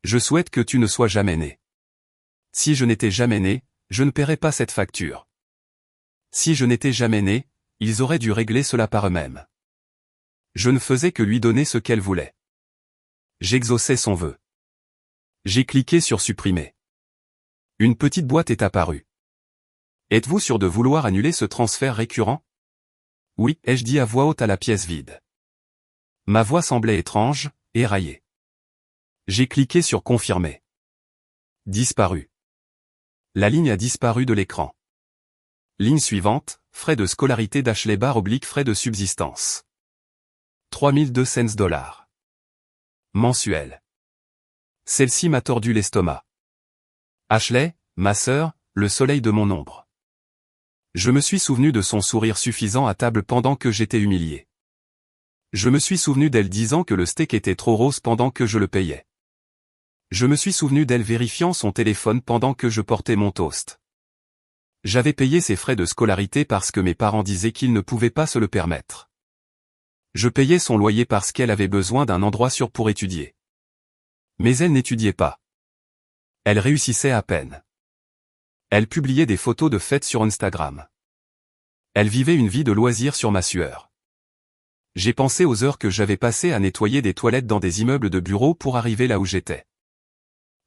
Je souhaite que tu ne sois jamais né. Si je n'étais jamais né, je ne paierais pas cette facture. Si je n'étais jamais né, ils auraient dû régler cela par eux-mêmes. Je ne faisais que lui donner ce qu'elle voulait. J'exauçais son vœu. J'ai cliqué sur supprimer. Une petite boîte est apparue. Êtes-vous sûr de vouloir annuler ce transfert récurrent? Oui, ai-je dit à voix haute à la pièce vide. Ma voix semblait étrange, éraillée. J'ai cliqué sur confirmer. Disparu. La ligne a disparu de l'écran. Ligne suivante, frais de scolarité d'Ashley / frais de subsistance. 3200 $. Mensuel. Celle-ci m'a tordu l'estomac. Ashley, ma sœur, le soleil de mon ombre. Je me suis souvenu de son sourire suffisant à table pendant que j'étais humilié. Je me suis souvenu d'elle disant que le steak était trop rose pendant que je le payais. Je me suis souvenu d'elle vérifiant son téléphone pendant que je portais mon toast. J'avais payé ses frais de scolarité parce que mes parents disaient qu'ils ne pouvaient pas se le permettre. Je payais son loyer parce qu'elle avait besoin d'un endroit sûr pour étudier. Mais elle n'étudiait pas. Elle réussissait à peine. Elle publiait des photos de fêtes sur Instagram. Elle vivait une vie de loisirs sur ma sueur. J'ai pensé aux heures que j'avais passées à nettoyer des toilettes dans des immeubles de bureaux pour arriver là où j'étais.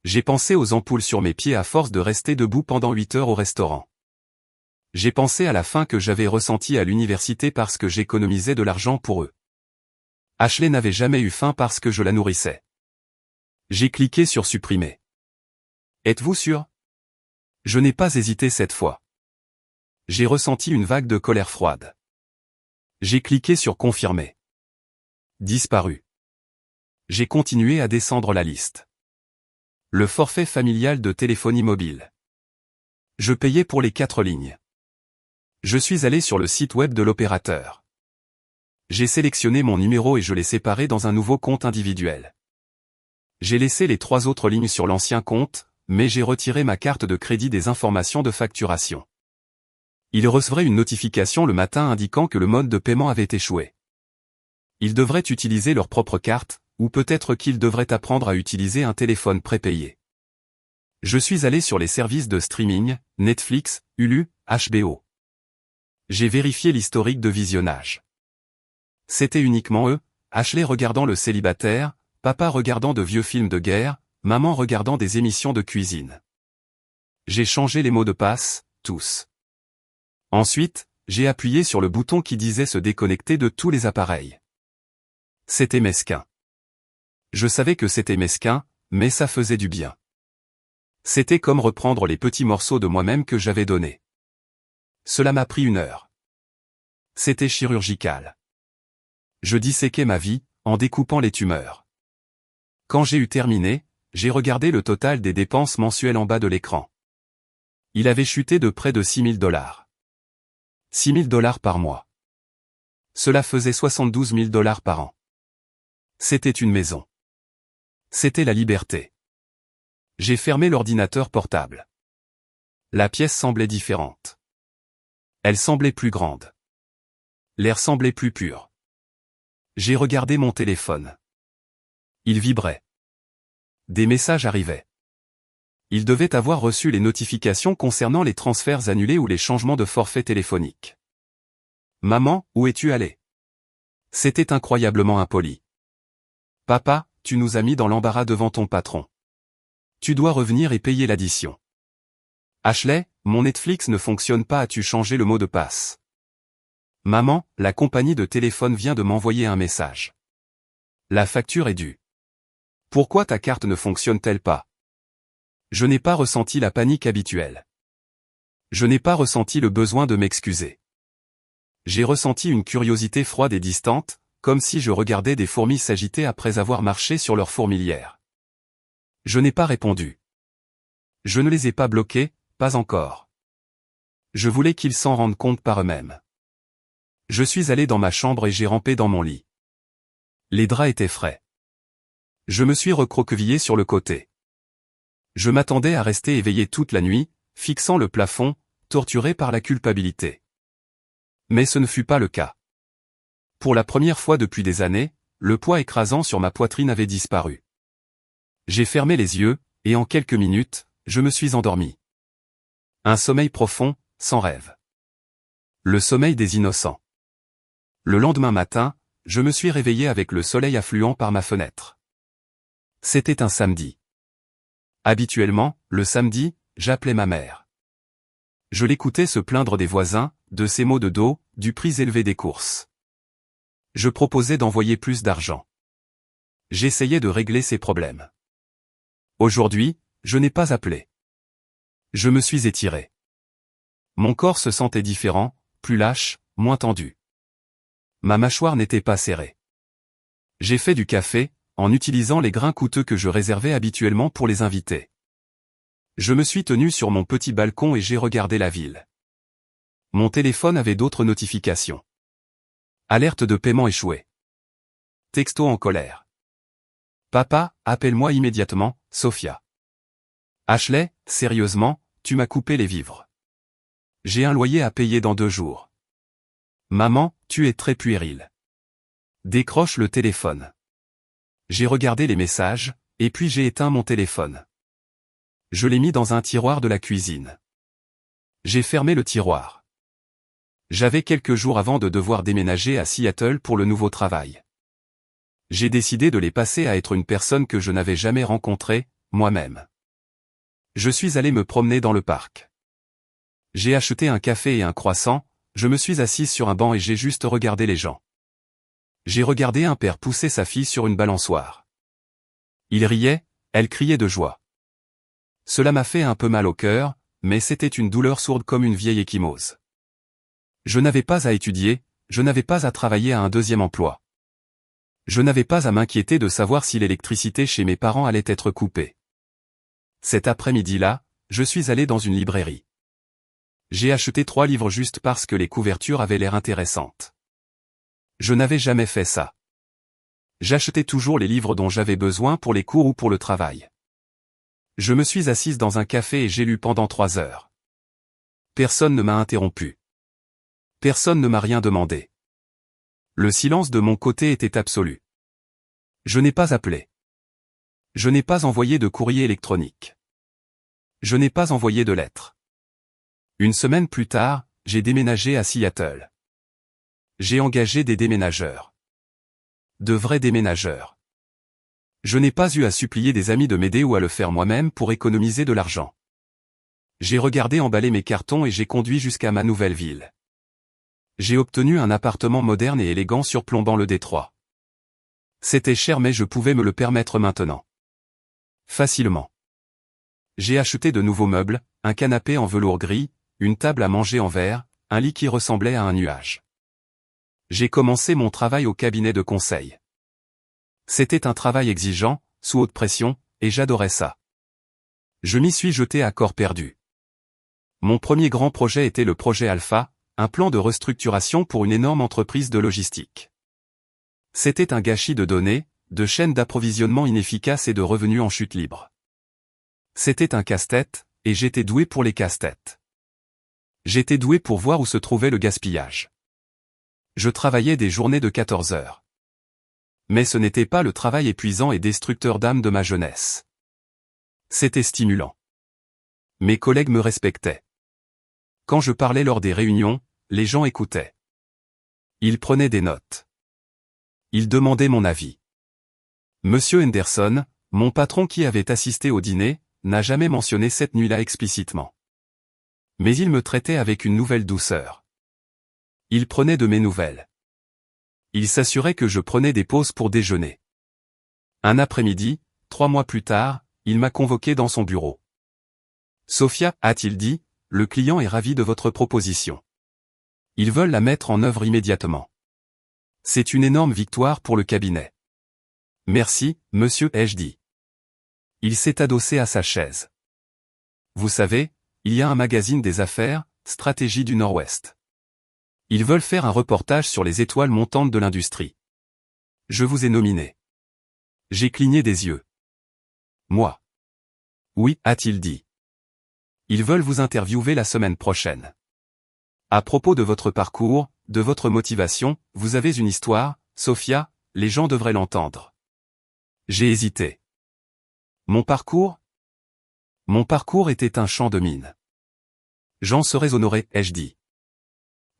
J'ai pensé aux ampoules sur mes pieds à force de rester debout pendant 8 heures au restaurant. J'ai pensé à la faim que j'avais ressentie à l'université parce que j'économisais de l'argent pour eux. Ashley n'avait jamais eu faim parce que je la nourrissais. J'ai cliqué sur supprimer. Êtes-vous sûr? Je n'ai pas hésité cette fois. J'ai ressenti une vague de colère froide. J'ai cliqué sur confirmer. Disparu. J'ai continué à descendre la liste. Le forfait familial de téléphonie mobile. Je payais pour les 4 lignes. Je suis allé sur le site web de l'opérateur. J'ai sélectionné mon numéro et je l'ai séparé dans un nouveau compte individuel. J'ai laissé les 3 autres lignes sur l'ancien compte, mais j'ai retiré ma carte de crédit des informations de facturation. Ils recevraient une notification le matin indiquant que le mode de paiement avait échoué. Ils devraient utiliser leur propre carte, ou peut-être qu'ils devraient apprendre à utiliser un téléphone prépayé. Je suis allé sur les services de streaming, Netflix, Hulu, HBO. J'ai vérifié l'historique de visionnage. C'était uniquement eux, Ashley regardant Le Célibataire, papa regardant de vieux films de guerre, maman regardant des émissions de cuisine. J'ai changé les mots de passe, tous. Ensuite, j'ai appuyé sur le bouton qui disait se déconnecter de tous les appareils. C'était mesquin. Je savais que c'était mesquin, mais ça faisait du bien. C'était comme reprendre les petits morceaux de moi-même que j'avais donnés. Cela m'a pris 1 heure. C'était chirurgical. Je disséquais ma vie, en découpant les tumeurs. Quand j'ai eu terminé, j'ai regardé le total des dépenses mensuelles en bas de l'écran. Il avait chuté de près de $6 000. $6 000 par mois. Cela faisait $72 000 par an. C'était une maison. C'était la liberté. J'ai fermé l'ordinateur portable. La pièce semblait différente. Elle semblait plus grande. L'air semblait plus pur. J'ai regardé mon téléphone. Il vibrait. Des messages arrivaient. Il devait avoir reçu les notifications concernant les transferts annulés ou les changements de forfait téléphonique. Maman, où es-tu allé? C'était incroyablement impoli. Papa, tu nous as mis dans l'embarras devant ton patron. Tu dois revenir et payer l'addition. Ashley, mon Netflix ne fonctionne pas, as-tu changé le mot de passe? Maman, la compagnie de téléphone vient de m'envoyer un message. La facture est due. Pourquoi ta carte ne fonctionne-t-elle pas? Je n'ai pas ressenti la panique habituelle. Je n'ai pas ressenti le besoin de m'excuser. J'ai ressenti une curiosité froide et distante, comme si je regardais des fourmis s'agiter après avoir marché sur leur fourmilière. Je n'ai pas répondu. Je ne les ai pas bloqués, pas encore. Je voulais qu'ils s'en rendent compte par eux-mêmes. Je suis allé dans ma chambre et j'ai rampé dans mon lit. Les draps étaient frais. Je me suis recroquevillé sur le côté. Je m'attendais à rester éveillé toute la nuit, fixant le plafond, torturé par la culpabilité. Mais ce ne fut pas le cas. Pour la première fois depuis des années, le poids écrasant sur ma poitrine avait disparu. J'ai fermé les yeux, et en quelques minutes, je me suis endormi. Un sommeil profond, sans rêve. Le sommeil des innocents. Le lendemain matin, je me suis réveillé avec le soleil affluant par ma fenêtre. C'était un samedi. Habituellement, le samedi, j'appelais ma mère. Je l'écoutais se plaindre des voisins, de ses maux de dos, du prix élevé des courses. Je proposais d'envoyer plus d'argent. J'essayais de régler ses problèmes. Aujourd'hui, je n'ai pas appelé. Je me suis étiré. Mon corps se sentait différent, plus lâche, moins tendu. Ma mâchoire n'était pas serrée. J'ai fait du café, en utilisant les grains coûteux que je réservais habituellement pour les invités. Je me suis tenu sur mon petit balcon et j'ai regardé la ville. Mon téléphone avait d'autres notifications. Alerte de paiement échoué. Texto en colère. Papa, appelle-moi immédiatement, Sophia. Ashley, sérieusement, tu m'as coupé les vivres. J'ai un loyer à payer dans 2 jours. Maman, tu es très puérile. Décroche le téléphone. J'ai regardé les messages, et puis j'ai éteint mon téléphone. Je l'ai mis dans un tiroir de la cuisine. J'ai fermé le tiroir. J'avais quelques jours avant de devoir déménager à Seattle pour le nouveau travail. J'ai décidé de les passer à être une personne que je n'avais jamais rencontrée, moi-même. Je suis allé me promener dans le parc. J'ai acheté un café et un croissant, je me suis assise sur un banc et j'ai juste regardé les gens. J'ai regardé un père pousser sa fille sur une balançoire. Il riait, elle criait de joie. Cela m'a fait un peu mal au cœur, mais c'était une douleur sourde comme une vieille ecchymose. Je n'avais pas à étudier, je n'avais pas à travailler à un deuxième emploi. Je n'avais pas à m'inquiéter de savoir si l'électricité chez mes parents allait être coupée. Cet après-midi-là, je suis allé dans une librairie. J'ai acheté 3 livres juste parce que les couvertures avaient l'air intéressantes. Je n'avais jamais fait ça. J'achetais toujours les livres dont j'avais besoin pour les cours ou pour le travail. Je me suis assise dans un café et j'ai lu pendant 3 heures. Personne ne m'a interrompu. Personne ne m'a rien demandé. Le silence de mon côté était absolu. Je n'ai pas appelé. Je n'ai pas envoyé de courrier électronique. Je n'ai pas envoyé de lettres. Une semaine plus tard, j'ai déménagé à Seattle. J'ai engagé des déménageurs. De vrais déménageurs. Je n'ai pas eu à supplier des amis de m'aider ou à le faire moi-même pour économiser de l'argent. J'ai regardé emballer mes cartons et j'ai conduit jusqu'à ma nouvelle ville. J'ai obtenu un appartement moderne et élégant surplombant le détroit. C'était cher mais je pouvais me le permettre maintenant. Facilement. J'ai acheté de nouveaux meubles, un canapé en velours gris, une table à manger en verre, un lit qui ressemblait à un nuage. J'ai commencé mon travail au cabinet de conseil. C'était un travail exigeant, sous haute pression, et j'adorais ça. Je m'y suis jeté à corps perdu. Mon premier grand projet était le projet Alpha, un plan de restructuration pour une énorme entreprise de logistique. C'était un gâchis de données, de chaînes d'approvisionnement inefficaces et de revenus en chute libre. C'était un casse-tête, et j'étais doué pour les casse-têtes. J'étais doué pour voir où se trouvait le gaspillage. Je travaillais des journées de 14 heures. Mais ce n'était pas le travail épuisant et destructeur d'âme de ma jeunesse. C'était stimulant. Mes collègues me respectaient. Quand je parlais lors des réunions, les gens écoutaient. Ils prenaient des notes. Ils demandaient mon avis. Monsieur Henderson, mon patron qui avait assisté au dîner, n'a jamais mentionné cette nuit-là explicitement. Mais il me traitait avec une nouvelle douceur. Il prenait de mes nouvelles. Il s'assurait que je prenais des pauses pour déjeuner. Un après-midi, 3 mois plus tard, il m'a convoqué dans son bureau. Sophia, a-t-il dit, le client est ravi de votre proposition. Ils veulent la mettre en œuvre immédiatement. C'est une énorme victoire pour le cabinet. Merci, monsieur, ai-je dit. Il s'est adossé à sa chaise. Vous savez, il y a un magazine des affaires, Stratégie du Nord-Ouest. Ils veulent faire un reportage sur les étoiles montantes de l'industrie. Je vous ai nominé. J'ai cligné des yeux. Moi. Oui, a-t-il dit. Ils veulent vous interviewer la semaine prochaine. À propos de votre parcours, de votre motivation, vous avez une histoire, Sophia, les gens devraient l'entendre. J'ai hésité. Mon parcours? Mon parcours était un champ de mine. J'en serais honoré, ai-je dit.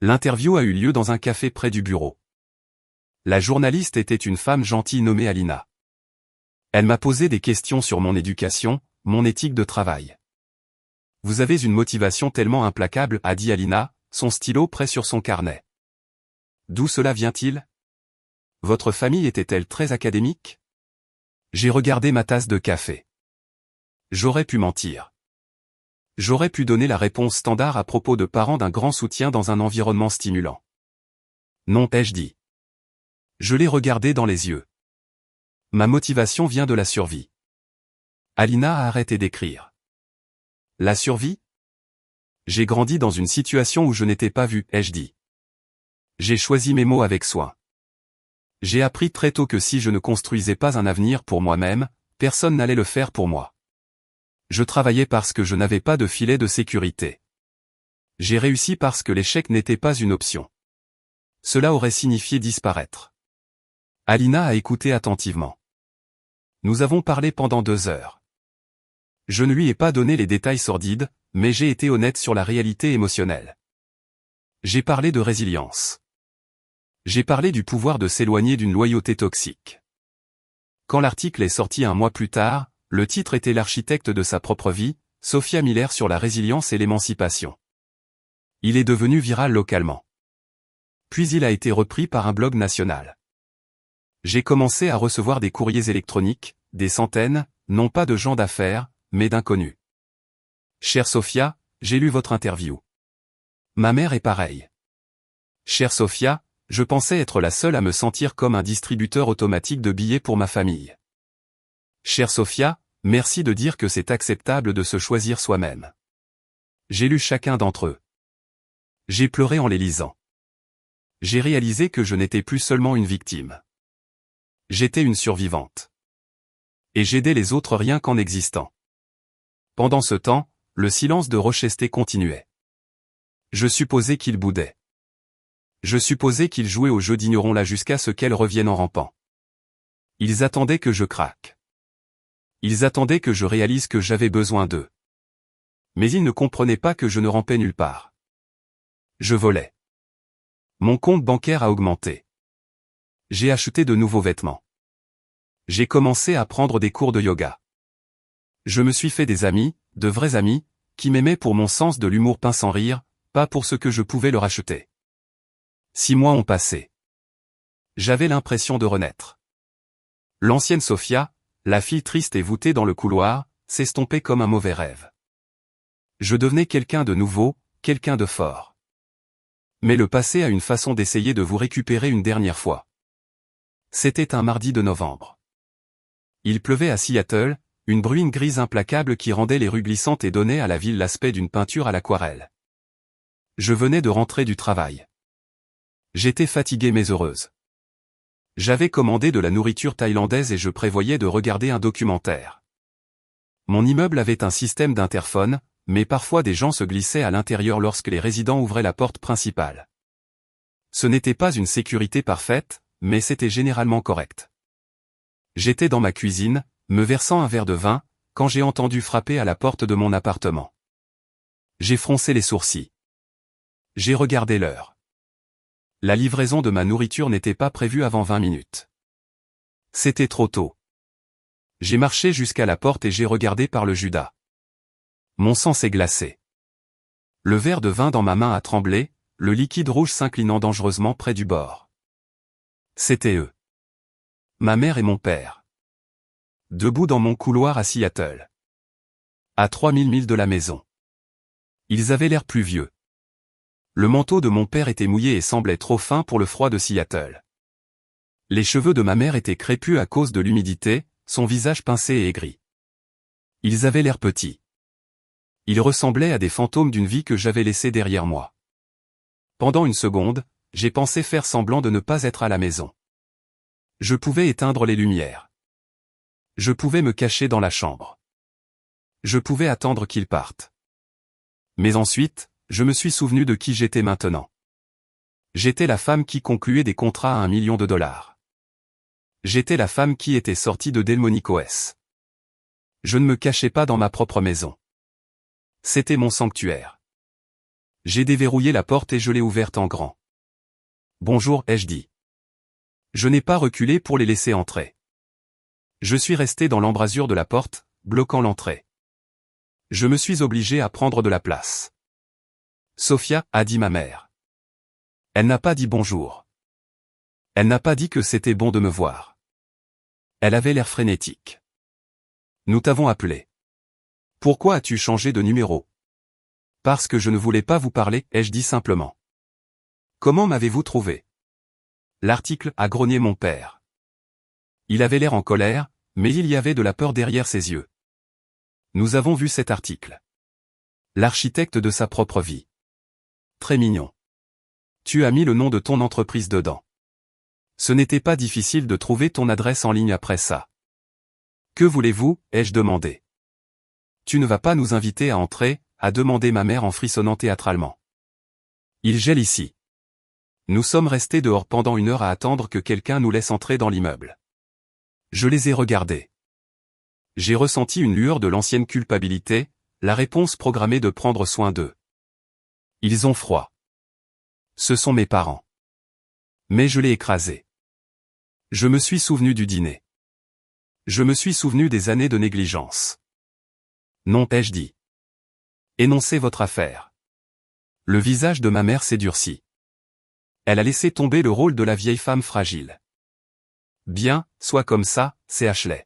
L'interview a eu lieu dans un café près du bureau. La journaliste était une femme gentille nommée Alina. Elle m'a posé des questions sur mon éducation, mon éthique de travail. Vous avez une motivation tellement implacable, a dit Alina, son stylo prêt sur son carnet. D'où cela vient-il? Votre famille était-elle très académique? J'ai regardé ma tasse de café. J'aurais pu mentir. J'aurais pu donner la réponse standard à propos de parents d'un grand soutien dans un environnement stimulant. Non, ai-je dit. Je l'ai regardé dans les yeux. Ma motivation vient de la survie. Alina a arrêté d'écrire. La survie? J'ai grandi dans une situation où je n'étais pas vu, ai-je dit. J'ai choisi mes mots avec soin. J'ai appris très tôt que si je ne construisais pas un avenir pour moi-même, personne n'allait le faire pour moi. Je travaillais parce que je n'avais pas de filet de sécurité. J'ai réussi parce que l'échec n'était pas une option. Cela aurait signifié disparaître. Alina a écouté attentivement. Nous avons parlé pendant 2 heures. Je ne lui ai pas donné les détails sordides, mais j'ai été honnête sur la réalité émotionnelle. J'ai parlé de résilience. J'ai parlé du pouvoir de s'éloigner d'une loyauté toxique. Quand l'article est sorti un mois plus tard, le titre était l'architecte de sa propre vie, Sophia Miller sur la résilience et l'émancipation. Il est devenu viral localement. Puis il a été repris par un blog national. J'ai commencé à recevoir des courriers électroniques, des centaines, non pas de gens d'affaires, mais d'inconnus. Chère Sophia, j'ai lu votre interview. Ma mère est pareille. Chère Sophia, je pensais être la seule à me sentir comme un distributeur automatique de billets pour ma famille. Chère Sophia, merci de dire que c'est acceptable de se choisir soi-même. J'ai lu chacun d'entre eux. J'ai pleuré en les lisant. J'ai réalisé que je n'étais plus seulement une victime. J'étais une survivante. Et j'aidais les autres rien qu'en existant. Pendant ce temps, le silence de Rochester continuait. Je supposais qu'il boudait. Je supposais qu'ils jouaient au jeu d'ignorons-la jusqu'à ce qu'elle revienne en rampant. Ils attendaient que je craque. Ils attendaient que je réalise que j'avais besoin d'eux. Mais ils ne comprenaient pas que je ne rampais nulle part. Je volais. Mon compte bancaire a augmenté. J'ai acheté de nouveaux vêtements. J'ai commencé à prendre des cours de yoga. Je me suis fait des amis, de vrais amis, qui m'aimaient pour mon sens de l'humour peint sans rire, pas pour ce que je pouvais leur acheter. 6 mois ont passé. J'avais l'impression de renaître. L'ancienne Sophia, la fille triste et voûtée dans le couloir, s'estompait comme un mauvais rêve. Je devenais quelqu'un de nouveau, quelqu'un de fort. Mais le passé a une façon d'essayer de vous récupérer une dernière fois. C'était un mardi de novembre. Il pleuvait à Seattle, une bruine grise implacable qui rendait les rues glissantes et donnait à la ville l'aspect d'une peinture à l'aquarelle. Je venais de rentrer du travail. J'étais fatiguée mais heureuse. J'avais commandé de la nourriture thaïlandaise et je prévoyais de regarder un documentaire. Mon immeuble avait un système d'interphone, mais parfois des gens se glissaient à l'intérieur lorsque les résidents ouvraient la porte principale. Ce n'était pas une sécurité parfaite, mais c'était généralement correct. J'étais dans ma cuisine, me versant un verre de vin, quand j'ai entendu frapper à la porte de mon appartement. J'ai froncé les sourcils. J'ai regardé l'heure. La livraison de ma nourriture n'était pas prévue avant 20 minutes. C'était trop tôt. J'ai marché jusqu'à la porte et j'ai regardé par le Judas. Mon sang s'est glacé. Le verre de vin dans ma main a tremblé, le liquide rouge s'inclinant dangereusement près du bord. C'était eux. Ma mère et mon père. Debout dans mon couloir à Seattle. À 3000 milles de la maison. Ils avaient l'air plus vieux. Le manteau de mon père était mouillé et semblait trop fin pour le froid de Seattle. Les cheveux de ma mère étaient crépus à cause de l'humidité, son visage pincé et aigri. Ils avaient l'air petits. Ils ressemblaient à des fantômes d'une vie que j'avais laissée derrière moi. Pendant une seconde, j'ai pensé faire semblant de ne pas être à la maison. Je pouvais éteindre les lumières. Je pouvais me cacher dans la chambre. Je pouvais attendre qu'ils partent. Mais ensuite, je me suis souvenu de qui j'étais maintenant. J'étais la femme qui concluait des contrats à $1 million. J'étais la femme qui était sortie de Delmonico's. Je ne me cachais pas dans ma propre maison. C'était mon sanctuaire. J'ai déverrouillé la porte et je l'ai ouverte en grand. Bonjour, ai-je dit. Je n'ai pas reculé pour les laisser entrer. Je suis resté dans l'embrasure de la porte, bloquant l'entrée. Je me suis obligé à prendre de la place. Sophia, a dit ma mère. Elle n'a pas dit bonjour. Elle n'a pas dit que c'était bon de me voir. Elle avait l'air frénétique. Nous t'avons appelé. Pourquoi as-tu changé de numéro? Parce que je ne voulais pas vous parler, ai-je dit simplement. Comment m'avez-vous trouvé? L'article a grogné mon père. Il avait l'air en colère, mais il y avait de la peur derrière ses yeux. Nous avons vu cet article. L'architecte de sa propre vie. Très mignon. Tu as mis le nom de ton entreprise dedans. Ce n'était pas difficile de trouver ton adresse en ligne après ça. Que voulez-vous, ai-je demandé. Tu ne vas pas nous inviter à entrer, a demandé ma mère en frissonnant théâtralement. Il gèle ici. Nous sommes restés dehors pendant 1 heure à attendre que quelqu'un nous laisse entrer dans l'immeuble. Je les ai regardés. J'ai ressenti une lueur de l'ancienne culpabilité, la réponse programmée de prendre soin d'eux. Ils ont froid. Ce sont mes parents. Mais je l'ai écrasé. Je me suis souvenu du dîner. Je me suis souvenu des années de négligence. Non, ai-je dit. Énoncez votre affaire. Le visage de ma mère s'est durci. Elle a laissé tomber le rôle de la vieille femme fragile. Bien, sois comme ça, c'est Ashley.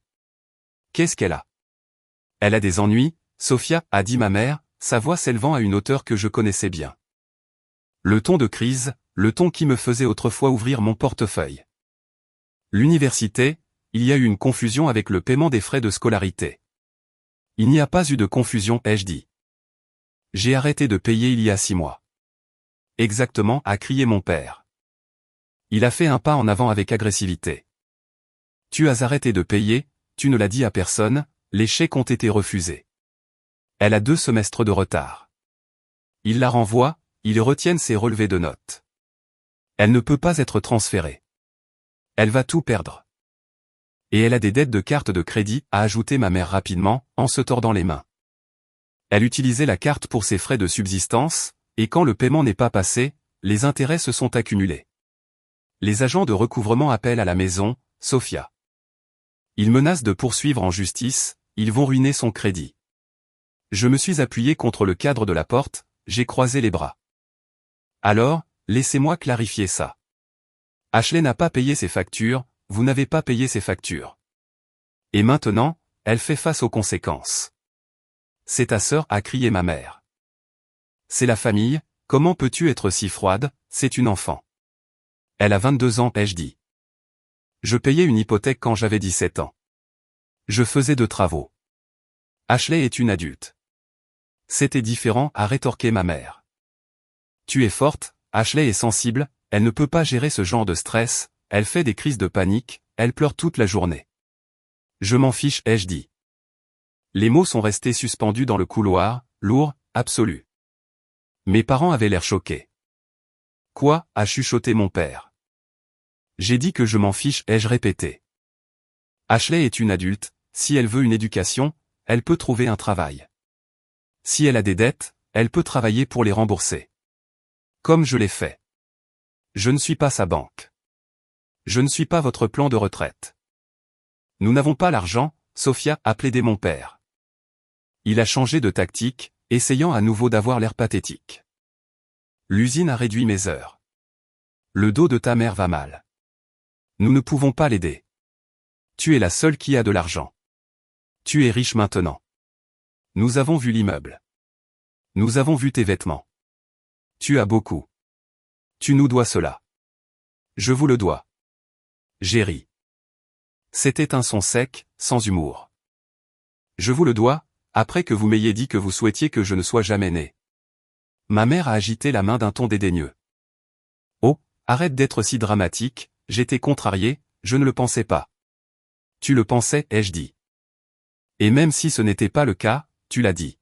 Qu'est-ce qu'elle a? Elle a des ennuis, Sophia, a dit ma mère, sa voix s'élevant à une hauteur que je connaissais bien. Le ton de crise, le ton qui me faisait autrefois ouvrir mon portefeuille. L'université, il y a eu une confusion avec le paiement des frais de scolarité. Il n'y a pas eu de confusion, ai-je dit. J'ai arrêté de payer il y a 6 mois. Exactement, a crié mon père. Il a fait un pas en avant avec agressivité. Tu as arrêté de payer, tu ne l'as dit à personne, les chèques ont été refusés. Elle a 2 semestres de retard. Il la renvoie, ils retiennent ses relevés de notes. Elle ne peut pas être transférée. Elle va tout perdre. Et elle a des dettes de carte de crédit, a ajouté ma mère rapidement, en se tordant les mains. Elle utilisait la carte pour ses frais de subsistance, et quand le paiement n'est pas passé, les intérêts se sont accumulés. Les agents de recouvrement appellent à la maison, Sophia. Ils menacent de poursuivre en justice, ils vont ruiner son crédit. Je me suis appuyé contre le cadre de la porte, j'ai croisé les bras. Alors, laissez-moi clarifier ça. Ashley n'a pas payé ses factures, vous n'avez pas payé ses factures. Et maintenant, elle fait face aux conséquences. C'est ta sœur, a crié ma mère. C'est la famille, comment peux-tu être si froide, c'est une enfant. Elle a 22 ans, ai-je dit. Je payais une hypothèque quand j'avais 17 ans. Je faisais de travaux. Ashley est une adulte. C'était différent, a rétorqué ma mère. Tu es forte, Ashley est sensible, elle ne peut pas gérer ce genre de stress, elle fait des crises de panique, elle pleure toute la journée. Je m'en fiche, ai-je dit. Les mots sont restés suspendus dans le couloir, lourds, absolus. Mes parents avaient l'air choqués. Quoi, a chuchoté mon père. J'ai dit que je m'en fiche, ai-je répété. Ashley est une adulte, si elle veut une éducation, elle peut trouver un travail. Si elle a des dettes, elle peut travailler pour les rembourser. Comme je l'ai fait. Je ne suis pas sa banque. Je ne suis pas votre plan de retraite. Nous n'avons pas l'argent, Sophia, a plaidé mon père. Il a changé de tactique, essayant à nouveau d'avoir l'air pathétique. L'usine a réduit mes heures. Le dos de ta mère va mal. Nous ne pouvons pas l'aider. Tu es la seule qui a de l'argent. Tu es riche maintenant. Nous avons vu l'immeuble. Nous avons vu tes vêtements. Tu as beaucoup. Tu nous dois cela. Je vous le dois. J'ai ri. C'était un son sec, sans humour. Je vous le dois, après que vous m'ayez dit que vous souhaitiez que je ne sois jamais né. Ma mère a agité la main d'un ton dédaigneux. Oh, arrête d'être si dramatique, j'étais contrarié, je ne le pensais pas. Tu le pensais, ai-je dit. Et même si ce n'était pas le cas, tu l'as dit.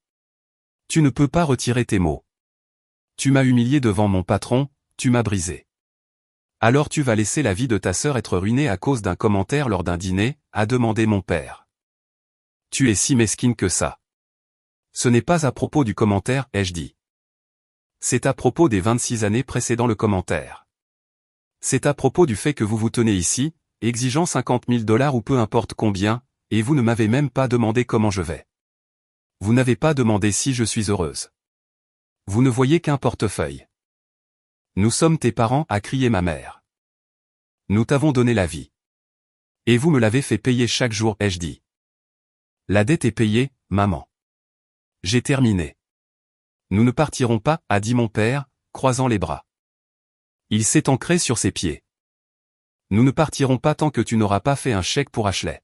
Tu ne peux pas retirer tes mots. Tu m'as humilié devant mon patron, tu m'as brisé. Alors tu vas laisser la vie de ta sœur être ruinée à cause d'un commentaire lors d'un dîner, a demandé mon père. Tu es si mesquine que ça. Ce n'est pas à propos du commentaire, ai-je dit. C'est à propos des 26 années précédant le commentaire. C'est à propos du fait que vous vous tenez ici, exigeant 50 000 $ ou peu importe combien, et vous ne m'avez même pas demandé comment je vais. Vous n'avez pas demandé si je suis heureuse. Vous ne voyez qu'un portefeuille. Nous sommes tes parents, a crié ma mère. Nous t'avons donné la vie. Et vous me l'avez fait payer chaque jour, ai-je dit. La dette est payée, maman. J'ai terminé. Nous ne partirons pas, a dit mon père, croisant les bras. Il s'est ancré sur ses pieds. Nous ne partirons pas tant que tu n'auras pas fait un chèque pour Ashley.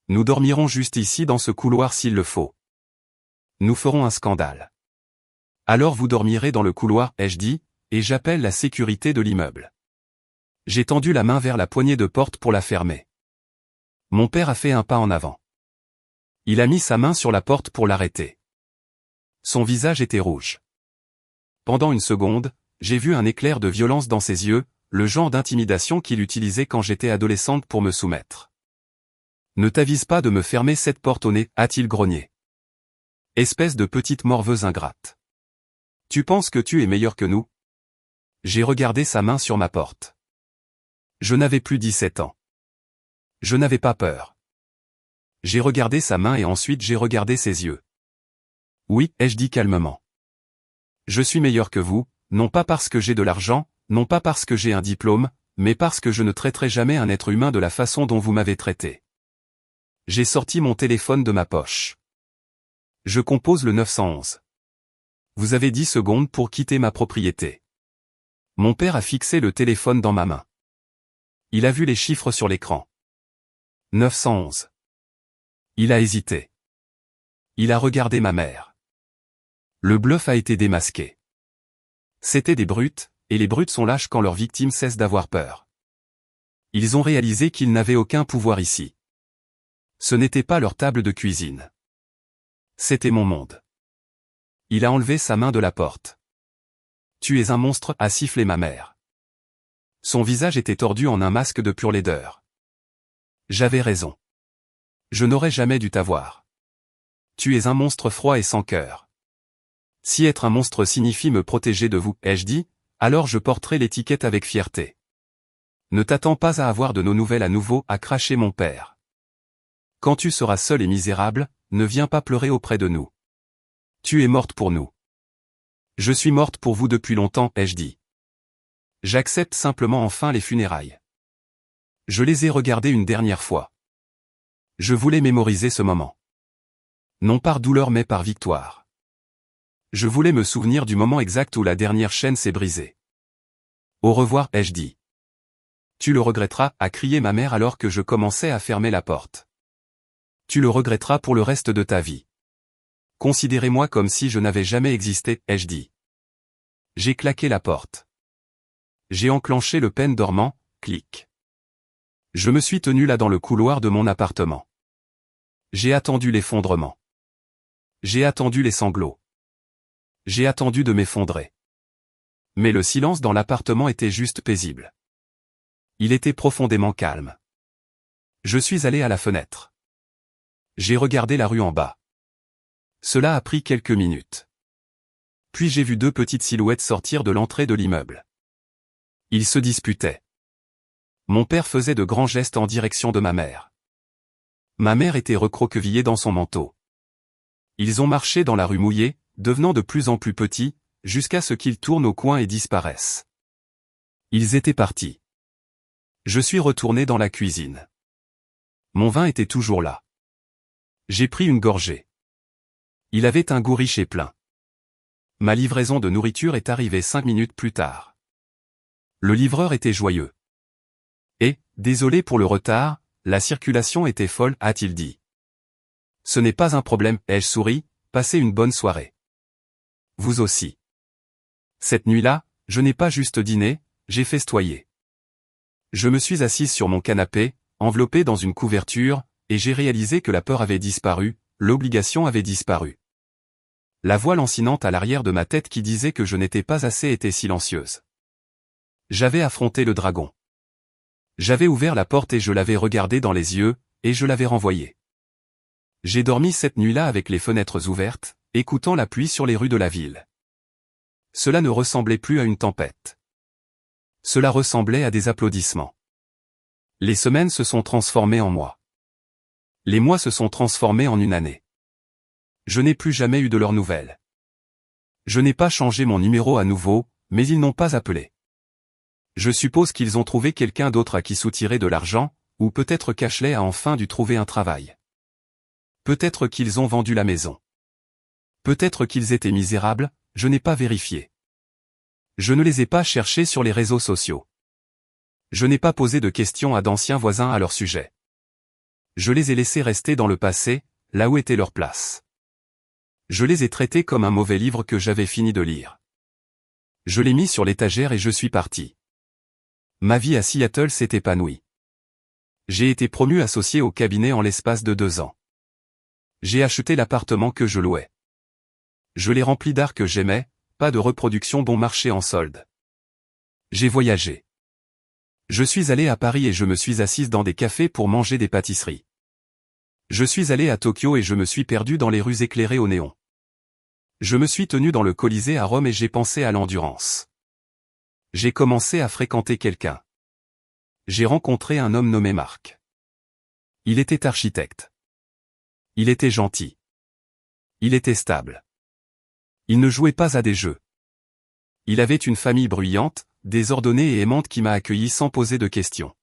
Nous dormirons juste ici dans ce couloir s'il le faut. Nous ferons un scandale. Alors vous dormirez dans le couloir, ai-je dit, et j'appelle la sécurité de l'immeuble. J'ai tendu la main vers la poignée de porte pour la fermer. Mon père a fait un pas en avant. Il a mis sa main sur la porte pour l'arrêter. Son visage était rouge. Pendant une seconde, j'ai vu un éclair de violence dans ses yeux, le genre d'intimidation qu'il utilisait quand j'étais adolescente pour me soumettre. Ne t'avise pas de me fermer cette porte au nez, a-t-il grogné. Espèce de petite morveuse ingrate. Tu penses que tu es meilleur que nous? J'ai regardé sa main sur ma porte. Je n'avais plus 17 ans. Je n'avais pas peur. J'ai regardé sa main et ensuite j'ai regardé ses yeux. Oui, ai-je dit calmement. Je suis meilleur que vous, non pas parce que j'ai de l'argent, non pas parce que j'ai un diplôme, mais parce que je ne traiterai jamais un être humain de la façon dont vous m'avez traité. J'ai sorti mon téléphone de ma poche. Je compose le 911. Vous avez 10 secondes pour quitter ma propriété. Mon père a fixé le téléphone dans ma main. Il a vu les chiffres sur l'écran. 911. Il a hésité. Il a regardé ma mère. Le bluff a été démasqué. C'étaient des brutes, et les brutes sont lâches quand leurs victimes cessent d'avoir peur. Ils ont réalisé qu'ils n'avaient aucun pouvoir ici. Ce n'était pas leur table de cuisine. C'était mon monde. Il a enlevé sa main de la porte. Tu es un monstre, a sifflé ma mère. Son visage était tordu en un masque de pure laideur. J'avais raison. Je n'aurais jamais dû t'avoir. Tu es un monstre froid et sans cœur. Si être un monstre signifie me protéger de vous, ai-je dit, alors je porterai l'étiquette avec fierté. Ne t'attends pas à avoir de nos nouvelles à nouveau, a craché mon père. Quand tu seras seul et misérable, ne viens pas pleurer auprès de nous. Tu es morte pour nous. Je suis morte pour vous depuis longtemps, ai-je dit. J'accepte simplement enfin les funérailles. Je les ai regardées une dernière fois. Je voulais mémoriser ce moment. Non par douleur mais par victoire. Je voulais me souvenir du moment exact où la dernière chaîne s'est brisée. Au revoir, ai-je dit. Tu le regretteras, a crié ma mère alors que je commençais à fermer la porte. Tu le regretteras pour le reste de ta vie. Considérez-moi comme si je n'avais jamais existé, ai-je dit. J'ai claqué la porte. J'ai enclenché le pen dormant, clic. Je me suis tenu là dans le couloir de mon appartement. J'ai attendu l'effondrement. J'ai attendu les sanglots. J'ai attendu de m'effondrer. Mais le silence dans l'appartement était juste paisible. Il était profondément calme. Je suis allé à la fenêtre. J'ai regardé la rue en bas. Cela a pris quelques minutes. Puis j'ai vu deux petites silhouettes sortir de l'entrée de l'immeuble. Ils se disputaient. Mon père faisait de grands gestes en direction de ma mère. Ma mère était recroquevillée dans son manteau. Ils ont marché dans la rue mouillée, devenant de plus en plus petits, jusqu'à ce qu'ils tournent au coin et disparaissent. Ils étaient partis. Je suis retourné dans la cuisine. Mon vin était toujours là. J'ai pris une gorgée. Il avait un goût riche et plein. Ma livraison de nourriture est arrivée 5 minutes plus tard. Le livreur était joyeux. Et, désolé pour le retard, la circulation était folle, a-t-il dit. Ce n'est pas un problème, ai-je souri, passez une bonne soirée. Vous aussi. Cette nuit-là, je n'ai pas juste dîné, j'ai festoyé. Je me suis assise sur mon canapé, enveloppé dans une couverture, et j'ai réalisé que la peur avait disparu, l'obligation avait disparu. La voix lancinante à l'arrière de ma tête qui disait que je n'étais pas assez était silencieuse. J'avais affronté le dragon. J'avais ouvert la porte et je l'avais regardé dans les yeux, et je l'avais renvoyé. J'ai dormi cette nuit-là avec les fenêtres ouvertes, écoutant la pluie sur les rues de la ville. Cela ne ressemblait plus à une tempête. Cela ressemblait à des applaudissements. Les semaines se sont transformées en mois. Les mois se sont transformés en une année. Je n'ai plus jamais eu de leurs nouvelles. Je n'ai pas changé mon numéro à nouveau, mais ils n'ont pas appelé. Je suppose qu'ils ont trouvé quelqu'un d'autre à qui soutirer de l'argent, ou peut-être Cashley a enfin dû trouver un travail. Peut-être qu'ils ont vendu la maison. Peut-être qu'ils étaient misérables, je n'ai pas vérifié. Je ne les ai pas cherchés sur les réseaux sociaux. Je n'ai pas posé de questions à d'anciens voisins à leur sujet. Je les ai laissés rester dans le passé, là où était leur place. Je les ai traités comme un mauvais livre que j'avais fini de lire. Je l'ai mis sur l'étagère et je suis parti. Ma vie à Seattle s'est épanouie. J'ai été promu associé au cabinet en l'espace de 2 ans. J'ai acheté l'appartement que je louais. Je l'ai rempli d'art que j'aimais, pas de reproduction bon marché en solde. J'ai voyagé. Je suis allé à Paris et je me suis assise dans des cafés pour manger des pâtisseries. Je suis allé à Tokyo et je me suis perdu dans les rues éclairées au néon. Je me suis tenu dans le Colisée à Rome et j'ai pensé à l'endurance. J'ai commencé à fréquenter quelqu'un. J'ai rencontré un homme nommé Marc. Il était architecte. Il était gentil. Il était stable. Il ne jouait pas à des jeux. Il avait une famille bruyante, désordonnée et aimante qui m'a accueilli sans poser de questions.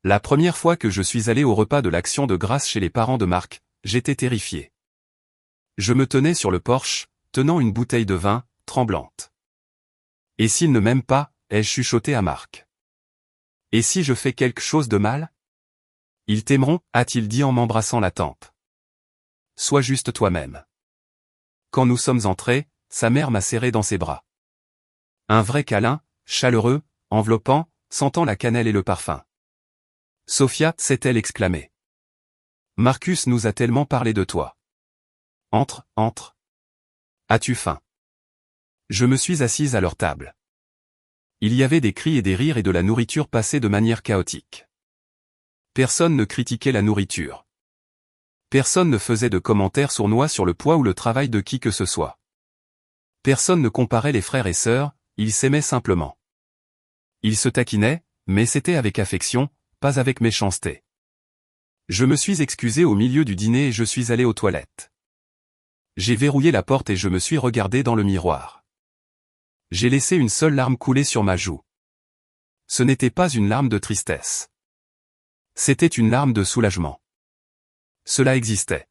La première fois que je suis allé au repas de l'Action de grâce chez les parents de Marc, j'étais terrifié. Je me tenais sur le porche, tenant une bouteille de vin, tremblante. Et s'ils ne m'aiment pas, ai-je chuchoté à Marc. Et si je fais quelque chose de mal? Ils t'aimeront, a-t-il dit en m'embrassant la tempe. Sois juste toi-même. Quand nous sommes entrés, sa mère m'a serré dans ses bras. Un vrai câlin, chaleureux, enveloppant, sentant la cannelle et le parfum. Sophia, s'est-elle exclamée. Marcus nous a tellement parlé de toi. Entre, entre. As-tu faim? Je me suis assise à leur table. Il y avait des cris et des rires et de la nourriture passée de manière chaotique. Personne ne critiquait la nourriture. Personne ne faisait de commentaires sournois sur le poids ou le travail de qui que ce soit. Personne ne comparait les frères et sœurs, ils s'aimaient simplement. Ils se taquinaient, mais c'était avec affection, pas avec méchanceté. Je me suis excusé au milieu du dîner et je suis allé aux toilettes. J'ai verrouillé la porte et je me suis regardé dans le miroir. J'ai laissé une seule larme couler sur ma joue. Ce n'était pas une larme de tristesse. C'était une larme de soulagement. Cela existait.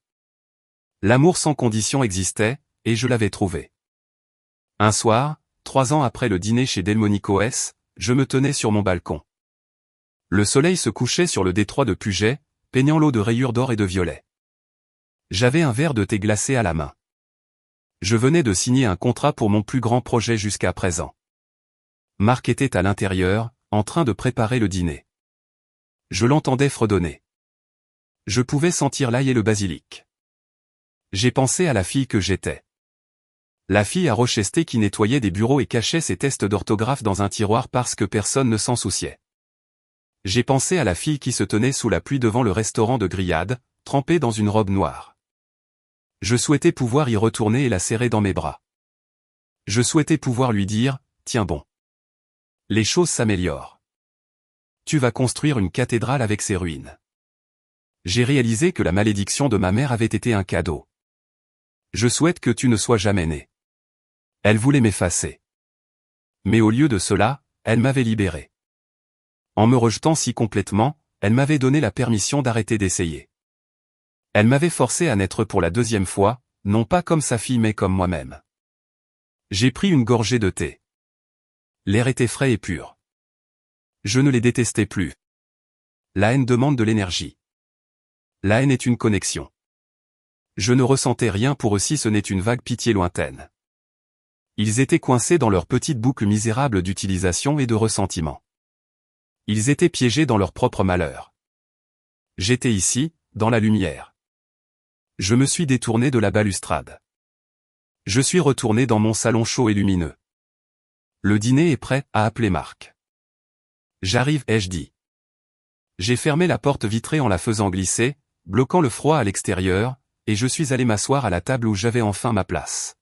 L'amour sans condition existait, et je l'avais trouvé. Un soir, 3 ans après le dîner chez Delmonicoès, je me tenais sur mon balcon. Le soleil se couchait sur le détroit de Puget, peignant l'eau de rayures d'or et de violet. J'avais un verre de thé glacé à la main. Je venais de signer un contrat pour mon plus grand projet jusqu'à présent. Marc était à l'intérieur, en train de préparer le dîner. Je l'entendais fredonner. Je pouvais sentir l'ail et le basilic. J'ai pensé à la fille que j'étais. La fille à Rochester qui nettoyait des bureaux et cachait ses tests d'orthographe dans un tiroir parce que personne ne s'en souciait. J'ai pensé à la fille qui se tenait sous la pluie devant le restaurant de grillade, trempée dans une robe noire. Je souhaitais pouvoir y retourner et la serrer dans mes bras. Je souhaitais pouvoir lui dire, tiens bon. Les choses s'améliorent. Tu vas construire une cathédrale avec ses ruines. J'ai réalisé que la malédiction de ma mère avait été un cadeau. Je souhaite que tu ne sois jamais né. Elle voulait m'effacer. Mais au lieu de cela, elle m'avait libéré. En me rejetant si complètement, elle m'avait donné la permission d'arrêter d'essayer. Elle m'avait forcé à naître pour la 2e fois, non pas comme sa fille mais comme moi-même. J'ai pris une gorgée de thé. L'air était frais et pur. Je ne les détestais plus. La haine demande de l'énergie. La haine est une connexion. Je ne ressentais rien pour eux si ce n'est une vague pitié lointaine. Ils étaient coincés dans leur petite boucle misérable d'utilisation et de ressentiment. Ils étaient piégés dans leur propre malheur. J'étais ici, dans la lumière. Je me suis détourné de la balustrade. Je suis retourné dans mon salon chaud et lumineux. Le dîner est prêt, a appelé Marc. J'arrive, ai-je dit. J'ai fermé la porte vitrée en la faisant glisser, bloquant le froid à l'extérieur, et je suis allé m'asseoir à la table où j'avais enfin ma place.